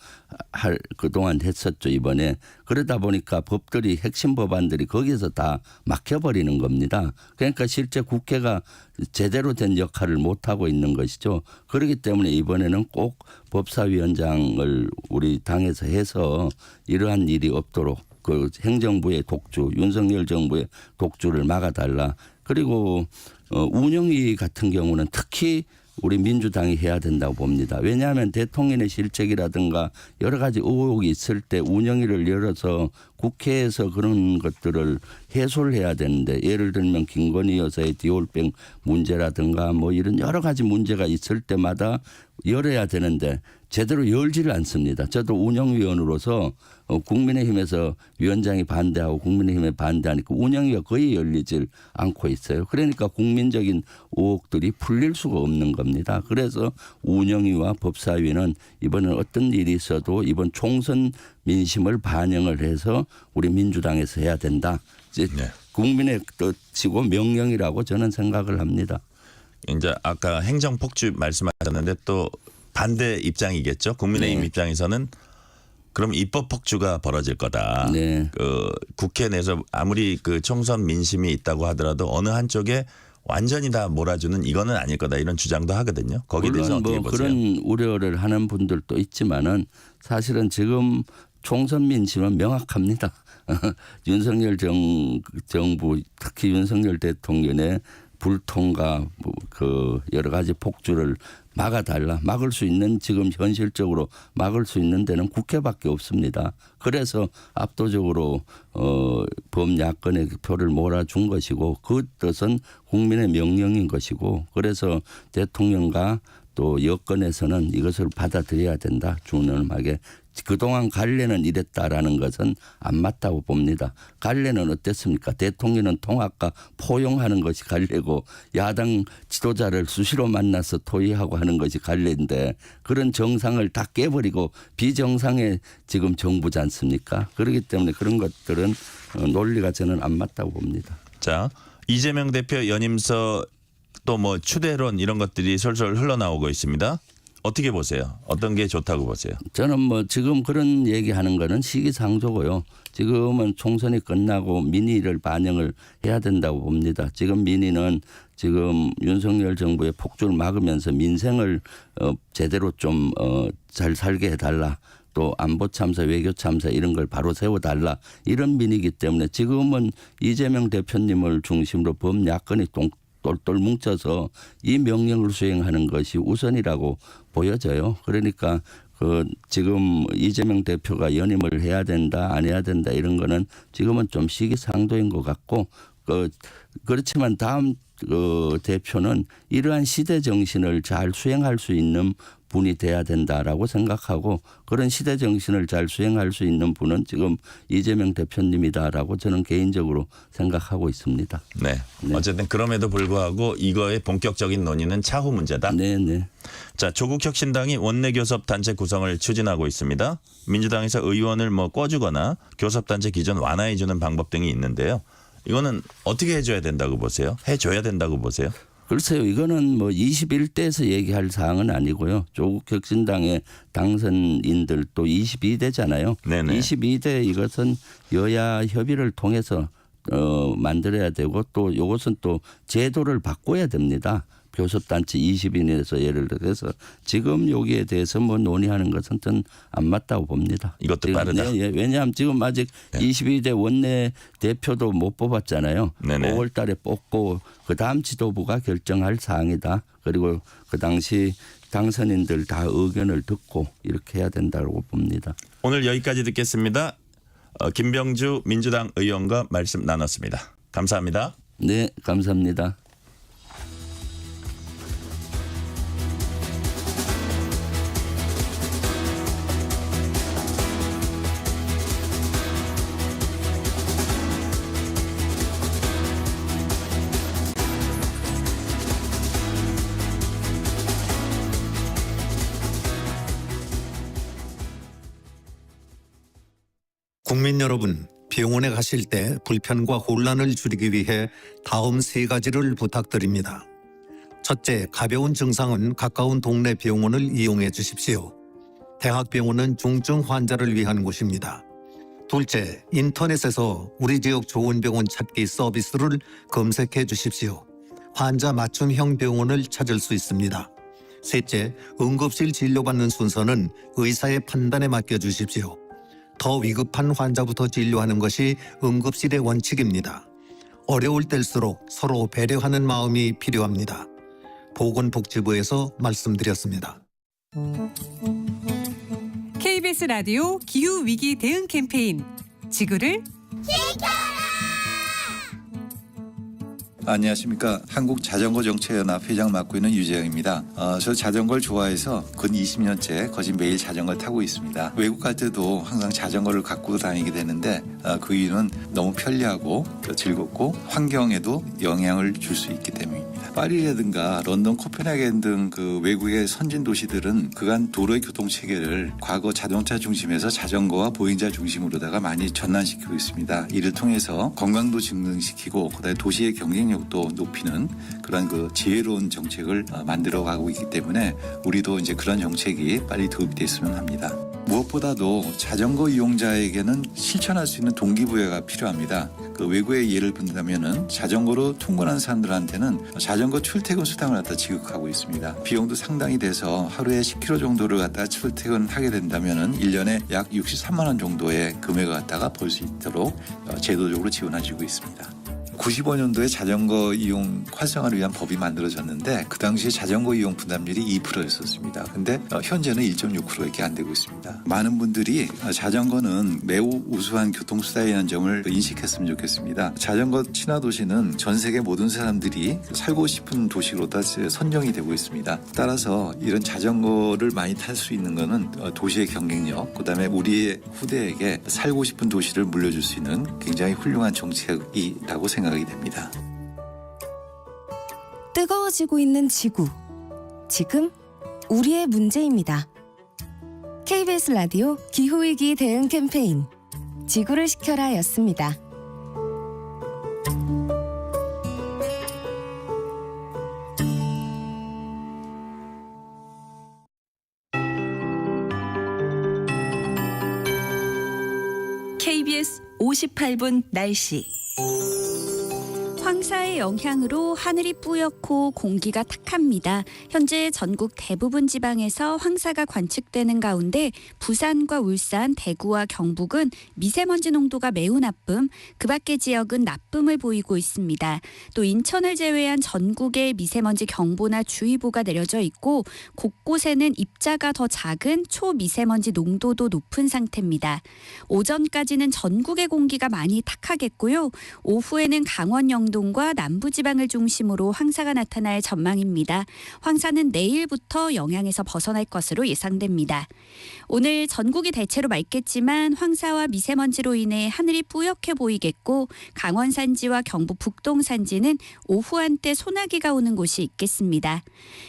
그동안 했었죠, 이번에. 그러다 보니까 법들이 핵심 법안들이 거기서 다 막혀버리는 겁니다. 그러니까 실제 국회가 제대로 된 역할을 못하고 있는 것이죠. 그렇기 때문에 이번에는 꼭 법사위원장을 우리 당에서 해서 이러한 일이 없도록 그 행정부의 독주, 윤석열 정부의 독주를 막아달라. 그리고 운영위 같은 경우는 특히 우리 민주당이 해야 된다고 봅니다. 왜냐하면 대통령의 실책이라든가 여러 가지 의혹이 있을 때 운영위를 열어서 국회에서 그런 것들을 해소를 해야 되는데 예를 들면 김건희 여사의 디올백 문제라든가 뭐 이런 여러 가지 문제가 있을 때마다 열어야 되는데 제대로 열지를 않습니다. 저도 운영위원으로서 국민의힘에서 위원장이 반대하고 국민의힘에 반대하니까 운영위가 거의 열리질 않고 있어요. 그러니까 국민적인 의혹들이 풀릴 수가 없는 겁니다. 그래서 운영위와 법사위는 이번에 어떤 일이 있어도 이번 총선 민심을 반영을 해서 우리 민주당에서 해야 된다. 이제 네. 국민의 뜻이고 명령이라고 저는 생각을 합니다. 이제 아까 행정폭주 말씀하셨는데 또 반대 입장이겠죠. 국민의힘 네. 입장에서는 그럼 입법 폭주가 벌어질 거다. 네. 그 국회 내에서 아무리 그 총선 민심이 있다고 하더라도 어느 한쪽에 완전히 다 몰아주는 이거는 아닐 거다 이런 주장도 하거든요. 거기에 대해서 물론 어떻게 뭐 보세요? 그런 우려를 하는 분들도 있지만은 사실은 지금 총선 민심은 명확합니다. 윤석열 정부 특히 윤석열 대통령의 불통과 그 여러 가지 폭주를 막아달라. 막을 수 있는 지금 현실적으로 막을 수 있는 데는 국회밖에 없습니다. 그래서 압도적으로 범야권의 표를 몰아준 것이고 그 뜻은 국민의 명령인 것이고 그래서 대통령과 또 여권에서는 이것을 받아들여야 된다. 준엄하게. 그동안 관례는 이랬다라는 것은 안 맞다고 봅니다. 관례는 어땠습니까? 대통령은 통합과 포용하는 것이 관례고 야당 지도자를 수시로 만나서 토의하고 하는 것이 관례인데 그런 정상을 다 깨버리고 비정상의 지금 정부지 않습니까? 그렇기 때문에 그런 것들은 논리가 저는 안 맞다고 봅니다. 자, 이재명 대표 연임서 또 뭐 추대론 이런 것들이 솔솔 흘러나오고 있습니다. 어떻게 보세요? 어떤 게 좋다고 보세요? 저는 뭐 지금 그런 얘기하는 거는 시기상조고요. 지금은 총선이 끝나고 민의를 반영을 해야 된다고 봅니다. 지금 민의는 지금 윤석열 정부의 폭주를 막으면서 민생을 제대로 좀 잘 살게 해달라. 또 안보 참사, 외교 참사 이런 걸 바로 세워달라. 이런 민의이기 때문에 지금은 이재명 대표님을 중심으로 범야권이 똘똘 뭉쳐서 이 명령을 수행하는 것이 우선이라고 보여져요. 그러니까 지금 이재명 대표가 연임을 해야 된다 안 해야 된다 이런 거는 지금은 좀 시기상조인 것 같고 그렇지만 다음 대표는 이러한 시대 정신을 잘 수행할 수 있는 분이 돼야 된다라고 생각하고 그런 시대 정신을 잘 수행할 수 있는 분은 지금 이재명 대표님이다라고 저는 개인적으로 생각하고 있습니다. 네. 어쨌든 그럼에도 불구하고 이거의 본격적인 논의는 차후 문제다. 네. 자, 조국혁신당이 원내교섭 단체 구성을 추진하고 있습니다. 민주당에서 의원을 뭐 꿔주거나 교섭 단체 기존 완화해주는 방법 등이 있는데요. 이거는 어떻게 해줘야 된다고 보세요? 해줘야 된다고 보세요? 글쎄요. 이거는 뭐 21대에서 얘기할 사항은 아니고요. 조국 혁신당의 당선인들 또 22대잖아요. 네네. 22대 이것은 여야 협의를 통해서 만들어야 되고 또 이것은 또 제도를 바꿔야 됩니다. 교섭단체 20인에서 예를 들어서 지금 여기에 대해서 뭐 논의하는 것은 전 안 맞다고 봅니다. 이것도 지금, 빠르다. 예, 왜냐하면 지금 아직 22대 원내 대표도 못 뽑았잖아요. 네네. 5월 달에 뽑고 그다음 지도부가 결정할 사항이다. 그리고 그 당시 당선인들 다 의견을 듣고 이렇게 해야 된다고 봅니다. 오늘 여기까지 듣겠습니다. 김병주 민주당 의원과 말씀 나눴습니다. 감사합니다. 네, 감사합니다. 국민 여러분, 병원에 가실 때 불편과 혼란을 줄이기 위해 다음 3가지를 부탁드립니다. 첫째, 가벼운 증상은 가까운 동네 병원을 이용해 주십시오. 대학병원은 중증 환자를 위한 곳입니다. 둘째, 인터넷에서 우리 지역 좋은 병원 찾기 서비스를 검색해 주십시오. 환자 맞춤형 병원을 찾을 수 있습니다. 셋째, 응급실 진료받는 순서는 의사의 판단에 맡겨 주십시오. 더 위급한 환자부터 진료하는 것이 응급실의 원칙입니다. 어려울 때일수록 서로 배려하는 마음이 필요합니다. 보건복지부에서 말씀드렸습니다. KBS 라디오 기후위기 대응 캠페인 지구를 안녕하십니까. 한국자전거정책연합 회장 맡고 있는 유재영입니다. 저 자전거를 좋아해서 근 20년째 거의 매일 자전거를 타고 있습니다. 외국 갈 때도 항상 자전거를 갖고 다니게 되는데 그 이유는 너무 편리하고 즐겁고 환경에도 영향을 줄 수 있기 때문입니다. 파리라든가 런던, 코펜하겐 등 그 외국의 선진 도시들은 그간 도로의 교통 체계를 과거 자동차 중심에서 자전거와 보행자 중심으로다가 많이 전환시키고 있습니다. 이를 통해서 건강도 증등시키고 그다음에 도시의 경쟁력도 높이는 그런 그 지혜로운 정책을 만들어가고 있기 때문에 우리도 이제 그런 정책이 빨리 도입이 됐으면 합니다. 무엇보다도 자전거 이용자에게는 실천할 수 있는 동기부여가 필요합니다. 그 외국의 예를 든다면은 자전거로 통근한 사람들한테는 자전거 출퇴근 수당을 갖다 지급하고 있습니다. 비용도 상당히 돼서 하루에 10km 정도를 갖다 출퇴근하게 된다면은 1년에 약 63만 원 정도의 금액을 갖다가 벌 수 있도록 제도적으로 지원해주고 있습니다. 95년도에 자전거 이용 활성화를 위한 법이 만들어졌는데 그 당시에 자전거 이용 부담률이 2%였었습니다. 근데 현재는 1.6%밖에 안 되고 있습니다. 많은 분들이 자전거는 매우 우수한 교통수단이라는 점을 인식했으면 좋겠습니다. 자전거 친화 도시는 전 세계 모든 사람들이 살고 싶은 도시로 다 선정이 되고 있습니다. 따라서 이런 자전거를 많이 탈 수 있는 것은 도시의 경쟁력, 그다음에 우리의 후대에게 살고 싶은 도시를 물려줄 수 있는 굉장히 훌륭한 정책이라고 생각이 됩니다. 뜨거워지고 있는 지구. 지금 우리의 문제입니다. KBS 라디오 기후위기 대응 캠페인 지구를 지켜라 였습니다. KBS 58분 날씨. 황사의 영향으로 하늘이 뿌옇고 공기가 탁합니다. 현재 전국 대부분 지방에서 황사가 관측되는 가운데 부산과 울산, 대구와 경북은 미세먼지 농도가 매우 나쁨, 그 밖의 지역은 나쁨을 보이고 있습니다. 또 인천을 제외한 전국에 미세먼지 경보나 주의보가 내려져 있고 곳곳에는 입자가 더 작은 초미세먼지 농도도 높은 상태입니다. 오전까지는 전국의 공기가 많이 탁하겠고요. 오후에는 강원 영동과 남부지방을 중심으로 황사가 나타날 전망입니다. 황사는 내일부터 영향에서 벗어날 것으로 예상됩니다. 오늘 전국이 대체로 맑겠지만 황사와 미세먼지로 인해 하늘이 뿌옇게 보이겠고 강원 산지와 경북 북동 산지는 오후 한때 소나기가 오는 곳이 있겠습니다.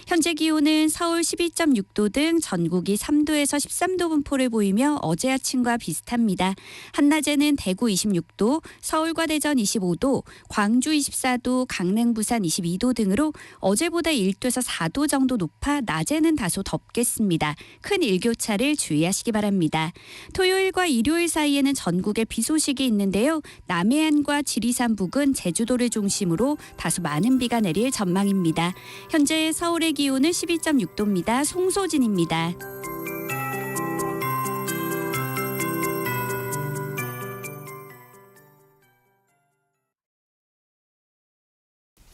현재 기온은 서울 12.6도 등 전국이 3도에서 13도 분포를 보이며 어제 아침과 비슷합니다. 한낮에는 대구 26도, 서울과 대전 25도, 광주 24도, 강릉, 부산 22도 등으로 어제보다 1도에서 4도 정도 높아 낮에는 다소 덥겠습니다. 큰 일교차를 주의하시기 바랍니다. 토요일과 일요일 사이에는 전국에 비 소식이 있는데요. 남해안과 지리산 부근, 제주도를 중심으로 다소 많은 비가 내릴 전망입니다. 현재 서울의 기온은 12.6도입니다. 송소진입니다.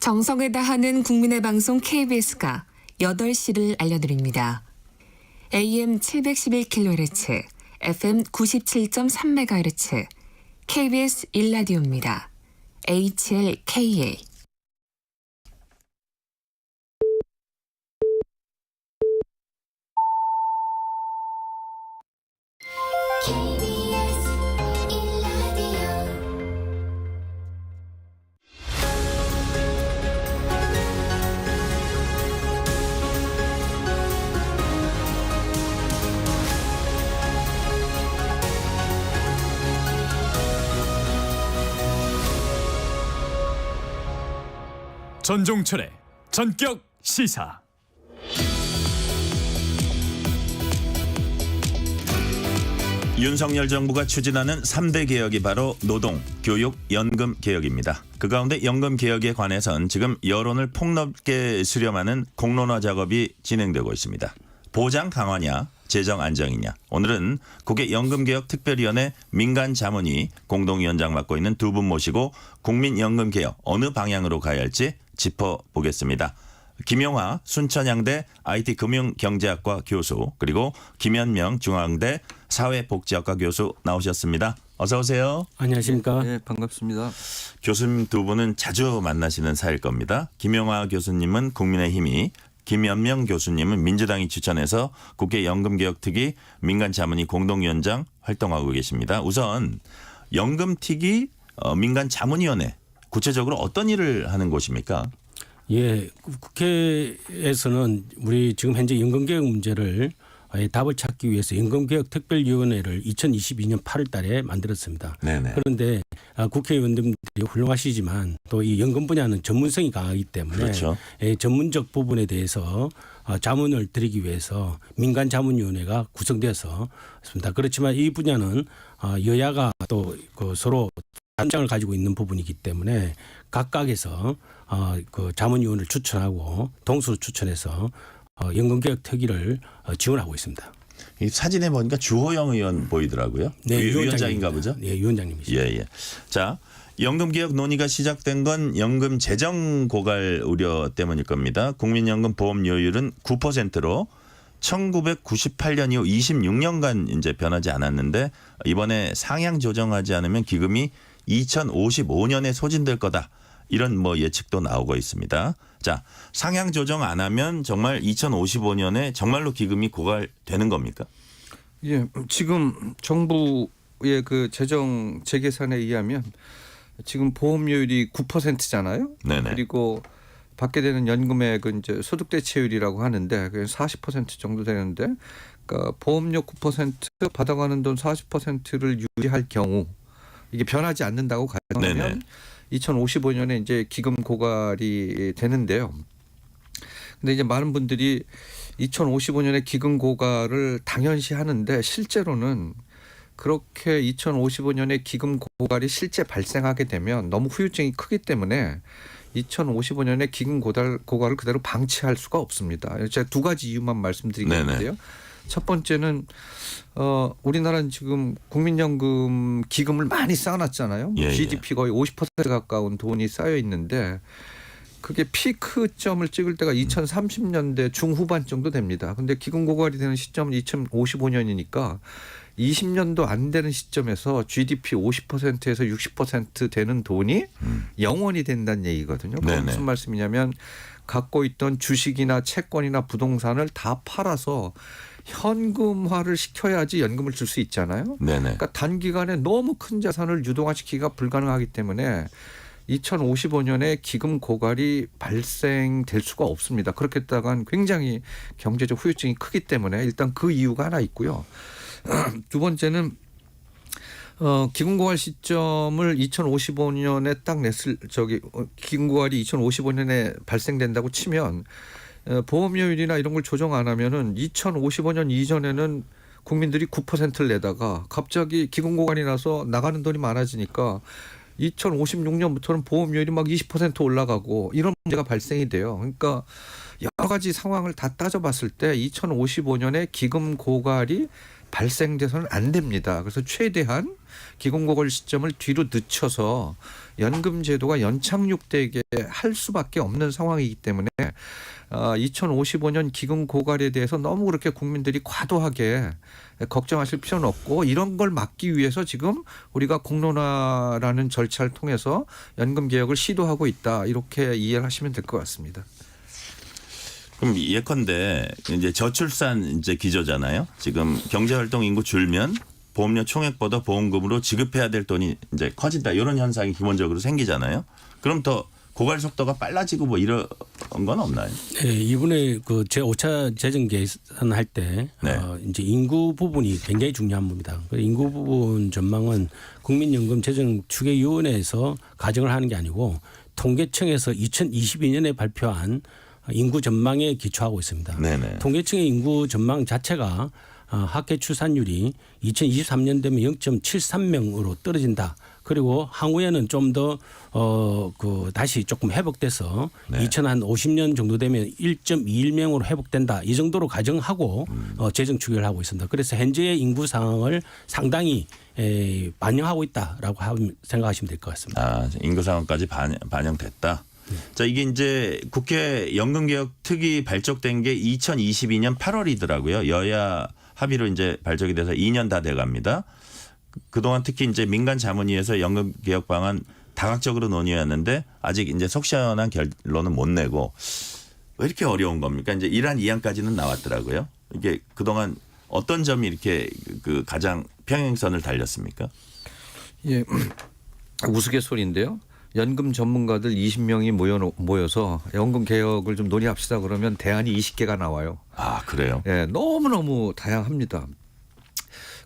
정성을 다하는 국민의 방송 KBS가 8시를 알려드립니다. AM 711kHz, FM 97.3MHz, KBS 1라디오입니다. HLKA. 전종철의 전격 시사. 윤석열 정부가 추진하는 3대 개혁이 바로 노동, 교육, 연금 개혁입니다. 그 가운데 연금 개혁에 관해선 지금 여론을 폭넓게 수렴하는 공론화 작업이 진행되고 있습니다. 보장 강화냐, 재정 안정이냐. 오늘은 국회 연금개혁특별위원회 민간자문위 공동위원장 맡고 있는 두 분 모시고 국민연금개혁 어느 방향으로 가야 할지 짚어보겠습니다. 김용하 순천향대 IT금융경제학과 교수, 그리고 김현명 중앙대 사회복지학과 교수 나오셨습니다. 어서 오세요. 안녕하십니까. 네, 반갑습니다. 교수님 두 분은 자주 만나시는 사이일 겁니다. 김용하 교수님은 국민의힘이, 김현명 교수님은 민주당이 추천해서 국회 연금개혁특위 민간자문위 공동위원장 활동하고 계십니다. 우선 연금특위 민간자문위원회, 구체적으로 어떤 일을 하는 곳입니까? 예, 국회에서는 우리 지금 현재 연금개혁 문제를 답을 찾기 위해서 연금개혁특별위원회를 2022년 8월 달에 만들었습니다. 네네. 그런데 국회의원들이 훌륭하시지만 또 이 연금 분야는 전문성이 강하기 때문에 그렇죠. 전문적 부분에 대해서 자문을 드리기 위해서 민간자문위원회가 구성되어서 있습니다. 그렇지만 이 분야는 여야가 또 그 서로 입장을 가지고 있는 부분이기 때문에 각각에서 그 자문위원을 추천하고 동수로 추천해서 연금개혁 특위를 지원하고 있습니다. 이 사진에 보니까 주호영 의원 보이더라고요. 네, 위원장인가 보죠? 네, 위원장님이시죠. 예. 자, 연금개혁 논의가 시작된 건 연금 재정 고갈 우려 때문일 겁니다. 국민연금 보험료율은 9%로 1998년 이후 26년간 이제 변하지 않았는데 이번에 상향 조정하지 않으면 기금이 2055년에 소진될 거다. 이런 뭐 예측도 나오고 있습니다. 자, 상향 조정 안 하면 정말 2055년에 정말로 기금이 고갈되는 겁니까? 예, 지금 정부의 그 재정 재계산에 의하면 지금 보험료율이 9%잖아요. 네네. 그리고 받게 되는 연금액은 이제 소득 대체율이라고 하는데 그게 40% 정도 되는데, 그러니까 보험료 9% 받아가는 돈 40%를 유지할 경우 이게 변하지 않는다고 가정하면 2055년에 이제 기금 고갈이 되는데요. 근데 이제 많은 분들이 2055년에 기금 고갈을 당연시 하는데 실제로는 그렇게 2055년에 기금 고갈이 실제 발생하게 되면 너무 후유증이 크기 때문에 2055년에 기금 고갈을 그대로 방치할 수가 없습니다. 제가 두 가지 이유만 말씀드리겠는데요. 첫 번째는 우리나라는 지금 국민연금 기금을 많이 쌓아놨잖아요. GDP 거의 50% 가까운 돈이 쌓여 있는데 그게 피크점을 찍을 때가 2030년대 중후반 정도 됩니다. 근데 기금 고갈이 되는 시점은 2055년이니까 20년도 안 되는 시점에서 GDP 50%에서 60% 되는 돈이 영원이 된다는 얘기거든요. 그게 무슨 말씀이냐면 갖고 있던 주식이나 채권이나 부동산을 다 팔아서 현금화를 시켜야지 연금을 줄 수 있잖아요. 그러니까 단기간에 너무 큰 자산을 유동화시키기가 불가능하기 때문에 2055년에 기금 고갈이 발생될 수가 없습니다. 그렇게 했다간 굉장히 경제적 후유증이 크기 때문에 일단 그 이유가 하나 있고요. 두 번째는 기금 고갈 시점을 2055년에 딱 냈을 기금 고갈이 2055년에 발생된다고 치면 보험료율이나 이런 걸 조정 안 하면은 2055년 이전에는 국민들이 9%를 내다가 갑자기 기금고갈이 나서 나가는 돈이 많아지니까 2056년부터는 보험료율이 막 20% 올라가고 이런 문제가 발생이 돼요. 그러니까 여러 가지 상황을 다 따져봤을 때 2055년에 기금 고갈이 발생돼서는 안 됩니다. 그래서 최대한 기금 고갈 시점을 뒤로 늦춰서 연금 제도가 연착륙되게 할 수밖에 없는 상황이기 때문에 2055년 기금 고갈에 대해서 너무 그렇게 국민들이 과도하게 걱정하실 필요는 없고 이런 걸 막기 위해서 지금 우리가 공론화라는 절차를 통해서 연금 개혁을 시도하고 있다. 이렇게 이해를 하시면 될 것 같습니다. 그럼 예컨대 이제 저출산 이제 기조잖아요. 지금 경제활동 인구 줄면 보험료 총액보다 보험금으로 지급해야 될 돈이 이제 커진다. 이런 현상이 기본적으로 생기잖아요. 그럼 더 고갈 속도가 빨라지고 뭐 이런 건 없나요? 네, 이번에 그 제5차 재정 계산할 때 네. 이제 인구 부분이 굉장히 중요한 부분입니다. 그 인구 부분 전망은 국민연금 재정추계위원회에서 가정을 하는 게 아니고 통계청에서 2022년에 발표한 인구 전망에 기초하고 있습니다. 네네. 통계청의 인구 전망 자체가 합계 출산율이 2023년 되면 0.73명으로 떨어진다. 그리고 향후에는 좀 더 다시 조금 회복돼서 네. 2050년 정도 되면 1.21명으로 회복된다. 이 정도로 가정하고 재정 추계를 하고 있습니다. 그래서 현재의 인구 상황을 상당히 반영하고 있다라고 생각하시면 될 것 같습니다. 아, 인구 상황까지 반영됐다. 자, 이게 이제 국회 연금개혁특위 발족된 게 2022년 8월이더라고요. 여야 합의로 이제 발족이 돼서 2년 다 돼갑니다. 그동안 특히 이제 민간 자문위에서 연금개혁 방안 다각적으로 논의했는데 아직 이제 속 시원한 결론은 못 내고 왜 이렇게 어려운 겁니까? 이제 1안 2안까지는 나왔더라고요. 이게 그동안 어떤 점이 이렇게 그 가장 평행선을 달렸습니까? 예, 우스갯소리인데요. 연금 전문가들 20명이 모여서 연금 개혁을 좀 논의합시다 그러면 대안이 20개가 나와요. 아, 그래요? 예, 너무너무 다양합니다.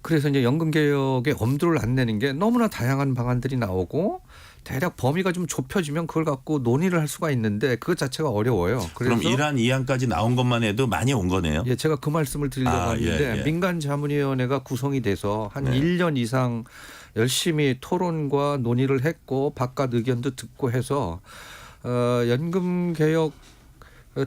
그래서 이제 연금 개혁에 엄두를 안 내는 게 너무나 다양한 방안들이 나오고 대략 범위가 좀 좁혀지면 그걸 갖고 논의를 할 수가 있는데 그것 자체가 어려워요. 그래서 그럼 1안 2안까지 나온 것만 해도 많이 온 거네요. 예, 제가 그 말씀을 드리려고 하는데 예. 민간자문위원회가 구성이 돼서 한 네. 1년 이상 열심히 토론과 논의를 했고 바깥 의견도 듣고 해서 연금개혁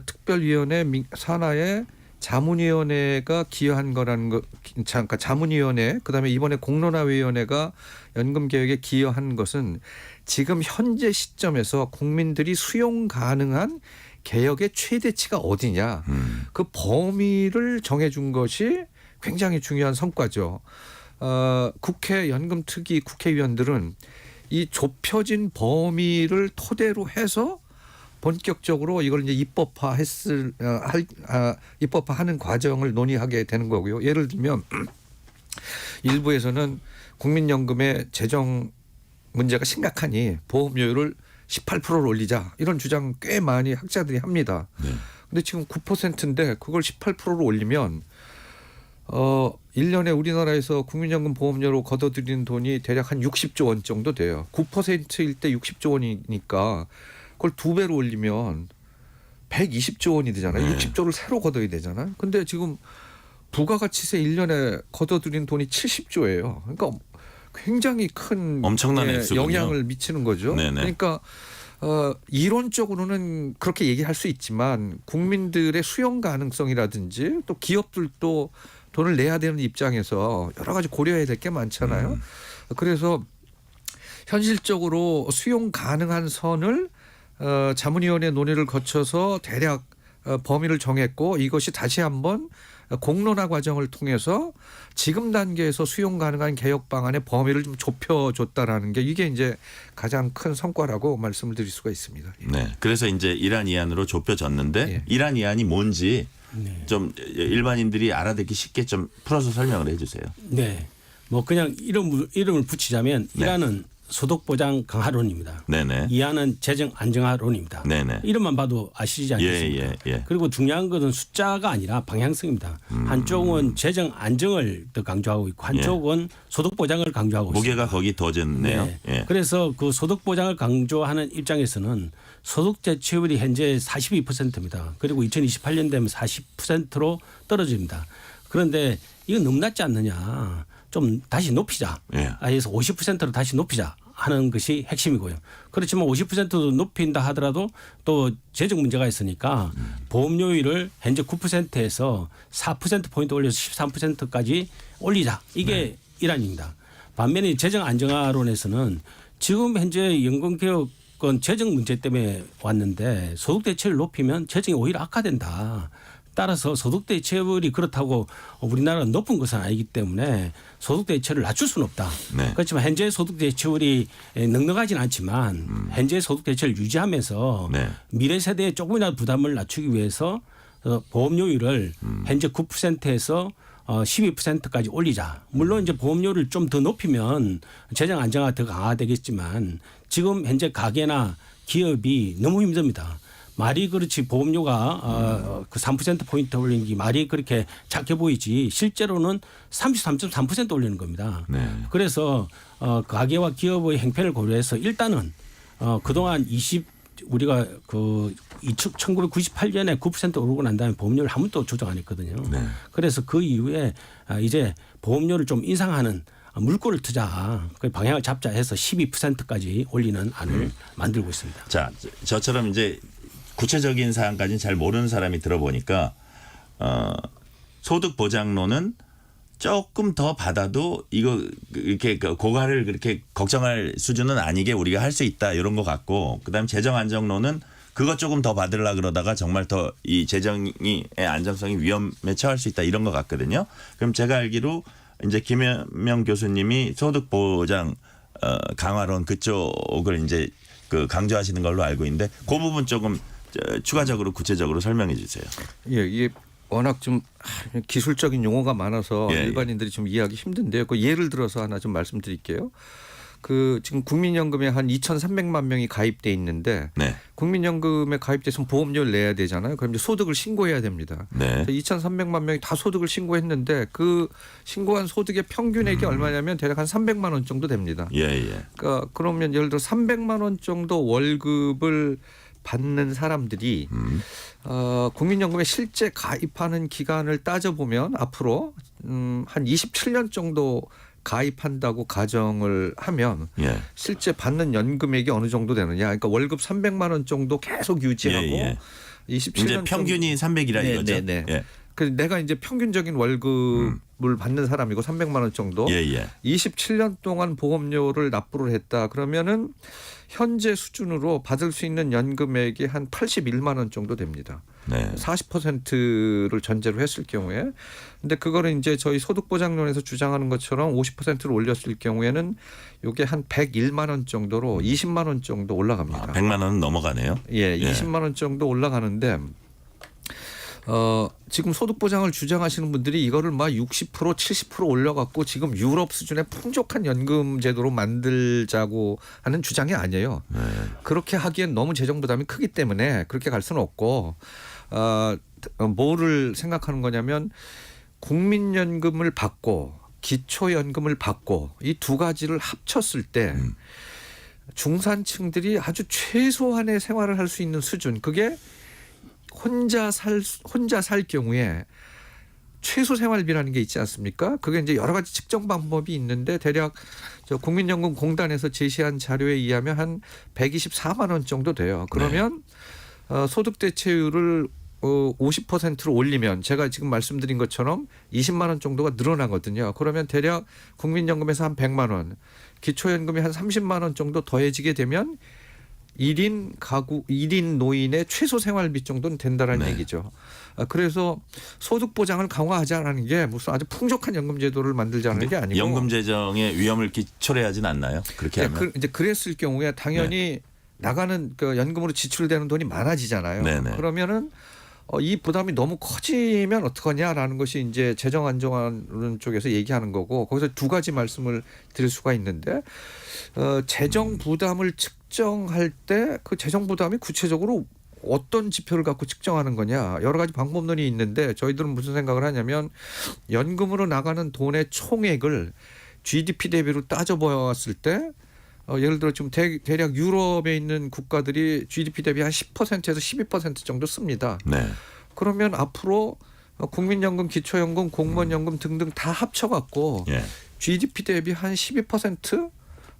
특별위원회 산하에 자문위원회가 기여한 거라는 거, 잠깐 자문위원회, 그다음에 이번에 공론화위원회가 연금개혁에 기여한 것은 지금 현재 시점에서 국민들이 수용 가능한 개혁의 최대치가 어디냐, 그 범위를 정해준 것이 굉장히 중요한 성과죠. 국회 연금특위 국회의원들은 이 좁혀진 범위를 토대로 해서 본격적으로 이걸 이제 입법화하는 과정을 논의하게 되는 거고요. 예를 들면 일부에서는 국민연금의 재정 문제가 심각하니 보험료율을 18%를 올리자 이런 주장 꽤 많이 학자들이 합니다. 그런데 지금 9%인데 그걸 18%로 올리면 1년에 우리나라에서 국민연금 보험료로 걷어들이는 돈이 대략 한 60조 원 정도 돼요. 9%일 때 60조 원이니까 그걸 2배로 올리면 120조 원이 되잖아요. 네. 60조를 새로 걷어야 되잖아요. 근데 지금 부가가치세 1년에 걷어들인 돈이 70조예요. 그러니까 굉장히 큰 엄청난 액수군요. 영향을 미치는 거죠. 네네. 그러니까 이론적으로는 그렇게 얘기할 수 있지만 국민들의 수용 가능성이라든지 또 기업들도 돈을 내야 되는 입장에서 여러 가지 고려해야 될 게 많잖아요. 그래서 현실적으로 수용 가능한 선을 자문위원회 논의를 거쳐서 대략 범위를 정했고 이것이 다시 한번 공론화 과정을 통해서 지금 단계에서 수용 가능한 개혁 방안의 범위를 좀 좁혀줬다라는 게 이게 이제 가장 큰 성과라고 말씀을 드릴 수가 있습니다. 네. 그래서 이제 1안 2안으로 좁혀졌는데 1안 2안이 뭔지 좀 일반인들이 알아듣기 쉽게 좀 풀어서 설명을 해 주세요. 네. 뭐 그냥 이름을 붙이자면 네. 1안은 소득보장 강화론입니다. 네네. 2안은 재정 안정화론입니다. 네네. 이름만 봐도 아시지 않겠습니까? 예. 그리고 중요한 것은 숫자가 아니라 방향성입니다. 한쪽은 재정 안정을 더 강조하고 있고 한쪽은 소득 보장을 강조하고 무게가 있습니다. 거기 더 졌네요. 네. 예. 그래서 그 소득 보장을 강조하는 입장에서는 소득 대체율이 현재 42%입니다. 그리고 2028년 되면 40%로 떨어집니다. 그런데 이거 너무 낮지 않느냐. 좀 다시 높이자. 예. 그래서 50%로 다시 높이자 하는 것이 핵심이고요. 그렇지만 50%도 높인다 하더라도 또 재정 문제가 있으니까 보험료율을 현재 9%에서 4%포인트 올려서 13%까지 올리자. 이게 일환입니다. 반면에 재정 안정화론에서는 지금 현재 연금개혁은 재정 문제 때문에 왔는데 소득 대체율을 높이면 재정이 오히려 악화된다. 따라서 소득 대체율이 그렇다고 우리나라가 높은 것은 아니기 때문에 소득 대체율을 낮출 수는 없다. 네. 그렇지만 현재 소득 대체율이 넉넉하지는 않지만 현재 소득 대체율을 유지하면서 네. 미래 세대에 조금이라도 부담을 낮추기 위해서 보험료율을 현재 9%에서 12%까지 올리자. 물론 이제 보험료를 좀 더 높이면 재정 안정화가 더 강화되겠지만 지금 현재 가계나 기업이 너무 힘듭니다. 말이 그렇지 보험료가 그 3%포인트 올리는 게 말이 그렇게 작게 보이지 실제로는 33.3% 올리는 겁니다. 네. 그래서 가계와 기업의 행편을 고려해서 일단은 그동안 우리가 그 1998년에 9% 오르고 난 다음에 보험료를 한 번도 조정 안 했거든요. 네. 그래서 그 이후에 이제 보험료를 좀 인상하는 물꼬를 트자, 그 방향을 잡자 해서 12%까지 올리는 안을 만들고 있습니다. 자, 저처럼 이제 구체적인 사항까지는 잘 모르는 사람이 들어보니까 소득보장론은 조금 더 받아도 이거 이렇게 고갈을 그렇게 걱정할 수준은 아니게 우리가 할 수 있다 이런 것 같고, 그다음 재정안정론은 그것 조금 더 받으려 그러다가 정말 더 이 재정의 안정성이 위험에 처할 수 있다 이런 것 같거든요. 그럼 제가 알기로 이제 김현명 교수님이 소득보장 강화론 그쪽을 이제 그 강조하시는 걸로 알고 있는데 그 부분 조금 추가적으로 구체적으로 설명해 주세요. 예, 이게 워낙 좀 기술적인 용어가 많아서 예, 일반인들이 좀 이해하기 힘든데요. 그 예를 들어서 하나 좀 말씀드릴게요. 그 지금 국민연금에 한 2,300만 명이 가입돼 있는데 네. 국민연금에 가입돼서 보험료를 내야 되잖아요. 그럼 이제 소득을 신고해야 됩니다. 네. 2,300만 명이 다 소득을 신고했는데 그 신고한 소득의 평균액이 얼마냐면 대략 한 300만 원 정도 됩니다. 예, 예. 그러니까 그러면 예를 들어 300만 원 정도 월급을 받는 사람들이 국민연금에 실제 가입하는 기간을 따져보면 앞으로 한 27년 정도 가입한다고 가정을 하면 예. 실제 받는 연금액이 어느 정도 되느냐. 그러니까 월급 300만 원 정도 계속 유지하고 예, 예. 27년 이제 평균이 300이라 이거죠. 네. 예. 그 내가 이제 평균적인 월급을 받는 사람이고 300만 원 정도. 예, 예. 27년 동안 보험료를 납부를 했다. 그러면은 현재 수준으로 받을 수 있는 연금액이 한 81만 원 정도 됩니다. 네. 40%를 전제로 했을 경우에. 근데 그거를 이제 저희 소득보장론에서 주장하는 것처럼 50%를 올렸을 경우에는 이게 한 101만 원 정도로 20만 원 정도 올라갑니다. 100만 원은 넘어가네요. 예, 20만 원 정도 올라가는데 지금 소득보장을 주장하시는 분들이 이거를 막 60% 70% 올려갖고 지금 유럽 수준의 풍족한 연금 제도로 만들자고 하는 주장이 아니에요. 네. 그렇게 하기엔 너무 재정 부담이 크기 때문에 그렇게 갈 수는 없고 뭐를 생각하는 거냐면 국민연금을 받고 기초연금을 받고 이 두 가지를 합쳤을 때 중산층들이 아주 최소한의 생활을 할 수 있는 수준, 그게 혼자 살 경우에 최소 생활비라는 게 있지 않습니까? 그게 이제 여러 가지 측정 방법이 있는데 대략 저 국민연금공단에서 제시한 자료에 의하면 한 124만 원 정도 돼요. 그러면 소득 대체율을 50%로 올리면 제가 지금 말씀드린 것처럼 20만 원 정도가 늘어나거든요. 그러면 대략 국민연금에서 한 100만 원, 기초연금이 한 30만 원 정도 더해지게 되면 1인 가구, 1인 노인의 최소 생활비 정도는 된다라는 얘기죠. 그래서 소득 보장을 강화하자라는 게 무슨 아주 풍족한 연금 제도를 만들자는 게 아니고 연금 재정의 위험을 초래하진 않나요? 그렇게 하면 이제 그랬을 경우에 당연히 나가는 그 연금으로 지출되는 돈이 많아지잖아요. 네네. 그러면은 이 부담이 너무 커지면 어떡하냐라는 것이 이제 재정 안정화 쪽에서 얘기하는 거고, 거기서 두 가지 말씀을 드릴 수가 있는데 재정 부담을 측정할 때 그 재정 부담이 구체적으로 어떤 지표를 갖고 측정하는 거냐, 여러 가지 방법론이 있는데 저희들은 무슨 생각을 하냐면 연금으로 나가는 돈의 총액을 GDP 대비로 따져보았을 때 예를 들어 지금 대략 유럽에 있는 국가들이 GDP 대비 한 10%에서 12% 정도 씁니다. 네. 그러면 앞으로 국민연금, 기초연금, 공무원연금 등등 다 합쳐갖고 예. GDP 대비 한 12%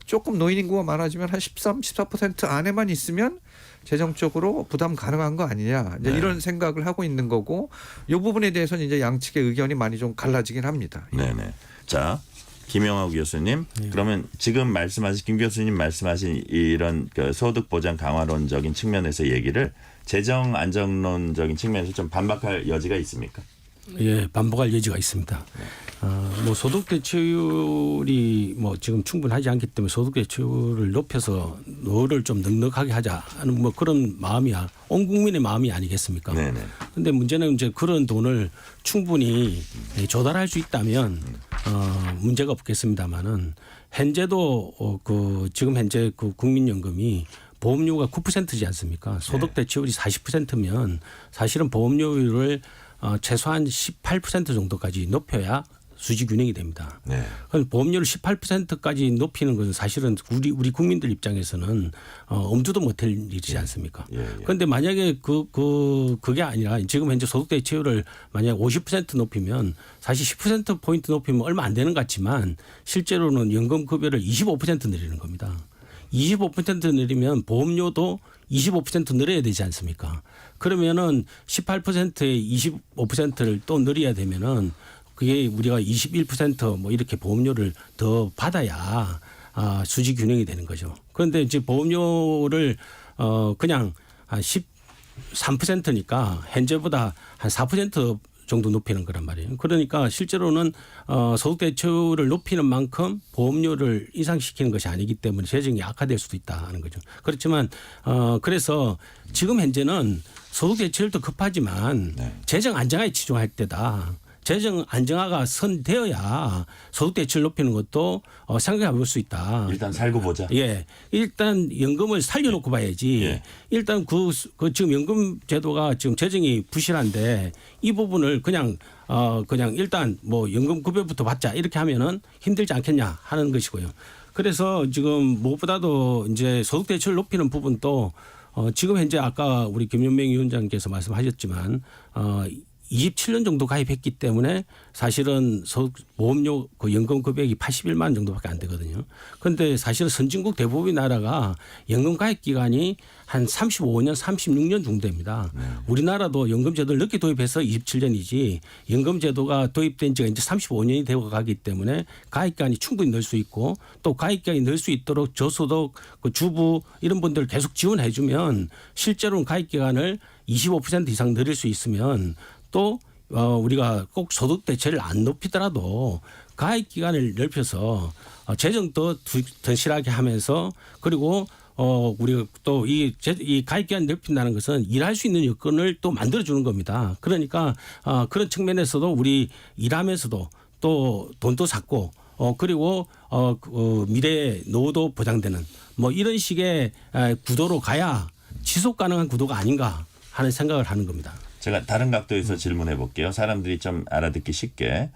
조금 노인 인구가 많아지면 한 13, 14% 안에만 있으면 재정적으로 부담 가능한 거 아니냐 이제 네. 이런 생각을 하고 있는 거고 이 부분에 대해서는 이제 양측의 의견이 많이 좀 갈라지긴 합니다. 네네. 자, 김영하 교수님, 그러면 지금 말씀하신 김 교수님 말씀하신 이런 그 소득 보장 강화론적인 측면에서 얘기를 재정 안정론적인 측면에서 좀 반박할 여지가 있습니까? 예, 반복할 여지가 있습니다. 뭐 소득 대체율이 뭐 지금 충분하지 않기 때문에 소득 대체율을 높여서 너를 좀 넉넉하게 하자 하는 뭐 그런 마음이야 온 국민의 마음이 아니겠습니까? 네네. 그런데 문제는 이제 그런 돈을 충분히 조달할 수 있다면 문제가 없겠습니다만은 현재도 그 지금 현재 그 국민연금이 보험료가 9%지 않습니까? 소득 대체율이 40%면 사실은 보험료율을 최소한 18% 정도까지 높여야 수지 균형이 됩니다. 네. 그럼 보험료를 18%까지 높이는 것은 사실은 우리 국민들 입장에서는 엄두도 못할 일이지 않습니까? 그런데 만약에 그게 아니라 지금 현재 소득 대체율을 만약 50% 높이면 사실 10% 포인트 높이면 얼마 안 되는 것 같지만 실제로는 연금 급여를 25% 내리는 겁니다. 25% 내리면 보험료도 25% 늘어야 되지 않습니까? 그러면은 18%에 25%를 또 늘려야 되면은 그게 우리가 21%뭐 이렇게 보험료를 더 받아야 수지 균형이 되는 거죠. 그런데 이제 보험료를 그냥 한 13%니까 현재보다 한 4% 정도 높이는 거란 말이에요. 그러니까 실제로는 소득 대체율을 높이는 만큼 보험료를 인상시키는 것이 아니기 때문에 재정이 악화될 수도 있다는 거죠. 그렇지만 그래서 지금 현재는 소득 대체율도 급하지만 재정 안정화에 치중할 때다. 재정 안정화가 선되어야 소득 대체율 높이는 것도 생각해 볼 수 있다. 일단 살고 보자. 예, 일단 연금을 살려놓고 봐야지. 예. 일단 그 지금 연금 제도가 지금 재정이 부실한데 이 부분을 그냥 일단 뭐 연금 급여부터 받자 이렇게 하면은 힘들지 않겠냐 하는 것이고요. 그래서 지금 무엇보다도 이제 소득 대체율 높이는 부분도 지금 현재 아까 우리 김연명 위원장께서 말씀하셨지만 27년 정도 가입했기 때문에 사실은 보험료 그 연금 금액이 81만 원 정도밖에 안 되거든요. 그런데 사실은 선진국 대부분의 나라가 연금 가입 기간이 한 35년, 36년 정도 됩니다. 우리나라도 연금 제도를 늦게 도입해서 27년이지 연금 제도가 도입된 지가 이제 35년이 되어 가기 때문에 가입 기간이 충분히 늘 수 있고 또 가입 기간이 늘 수 있도록 저소득 그 주부 이런 분들을 계속 지원해 주면 실제로는 가입 기간을 25% 이상 늘릴 수 있으면 또 우리가 꼭 소득 대체를 안 높이더라도 가입 기간을 넓혀서 재정도 튼실하게 하면서 그리고 우리가 또 이 가입 기간 넓힌다는 것은 일할 수 있는 여건을 또 만들어 주는 겁니다. 그러니까 그런 측면에서도 우리 일하면서도 또 돈도 쌓고 그리고 미래의 노후도 보장되는 뭐 이런 식의 구도로 가야 지속 가능한 구도가 아닌가 하는 생각을 하는 겁니다. 제가 다른 각도에서 질문해 볼게요. 사람들이 좀 알아듣기 쉽게.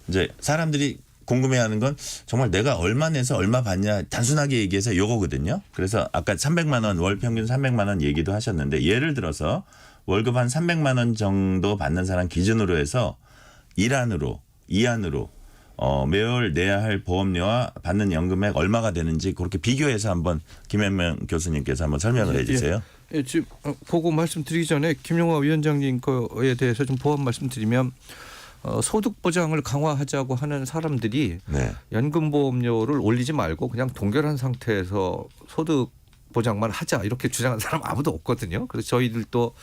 이제 사람들이 궁금해하는 건 정말 내가 얼마 내서 얼마 받냐 단순하게 얘기해서 요거거든요. 그래서 아까 300만 원 월 평균 300만 원 얘기도 하셨는데 예를 들어서 월급 한 300만 원 정도 받는 사람 기준으로 해서 일안으로 이안으로 매월 내야 할 보험료와 받는 연금액 얼마가 되는지 그렇게 비교해서 한번 김현명 교수님께서 한번 설명을 해 주세요. 예, 지금 보고 말씀드리기 전에 김용화 위원장님 거에 대해서 좀 보완 말씀드리면 소득 보장을 강화하자고 하는 사람들이 연금보험료를 올리지 말고 그냥 동결한 상태에서 소득 보장만 하자 이렇게 주장하는 사람 아무도 없거든요. 그래서 저희들도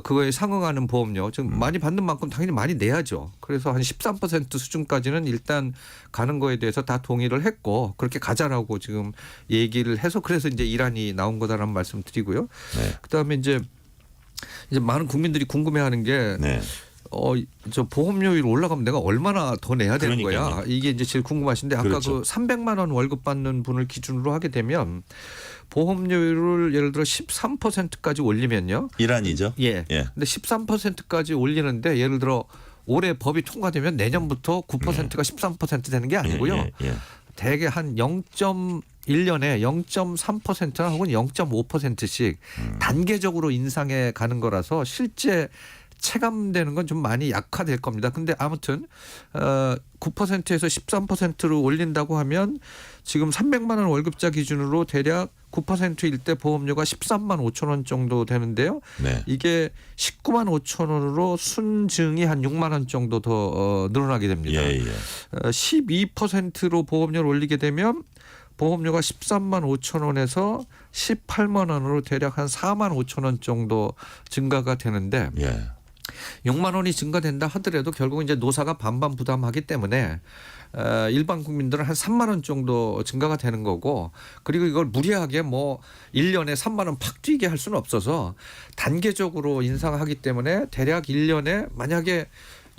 그거에 상응하는 보험료 지금 많이 받는 만큼 당연히 많이 내야죠. 그래서 한 13% 수준까지는 일단 가는 거에 대해서 다 동의를 했고 그렇게 가자라고 지금 얘기를 해서 그래서 이제 일안이 나온 거다라는 말씀 드리고요. 그다음에 이제 많은 국민들이 궁금해하는 게 저 보험료율 올라가면 내가 얼마나 더 내야 되는 거야. 이게 이제 제일 궁금하신데 아까 그 300만 원 월급 받는 분을 기준으로 하게 되면 보험료율을 예를 들어 13%까지 올리면요. 일안이죠. 예. 근데 13%까지 올리는데 예를 들어 올해 법이 통과되면 내년부터 9%가 13% 되는 게 아니고요. 대개 한 0.1년에 0.3%나 혹은 0.5%씩 단계적으로 인상해 가는 거라서 실제 체감되는 건 좀 많이 약화될 겁니다. 근데 아무튼 9%에서 13%로 올린다고 하면 지금 300만 원 월급자 기준으로 대략 9%일 때 보험료가 13만 5천 원 정도 되는데요. 네. 이게 19만 5천 원으로 순증이 한 6만 원 정도 더 늘어나게 됩니다. 예, 예. 12%로 보험료를 올리게 되면 보험료가 13만 5천 원에서 18만 원으로 대략 한 4만 5천 원 정도 증가가 되는데 예. 6만 원이 증가된다 하더라도 결국 이제 노사가 반반 부담하기 때문에 일반 국민들은 한 3만 원 정도 증가가 되는 거고 그리고 이걸 무리하게 뭐 1년에 3만 원 팍 뛰게 할 수는 없어서 단계적으로 인상하기 때문에 대략 1년에 만약에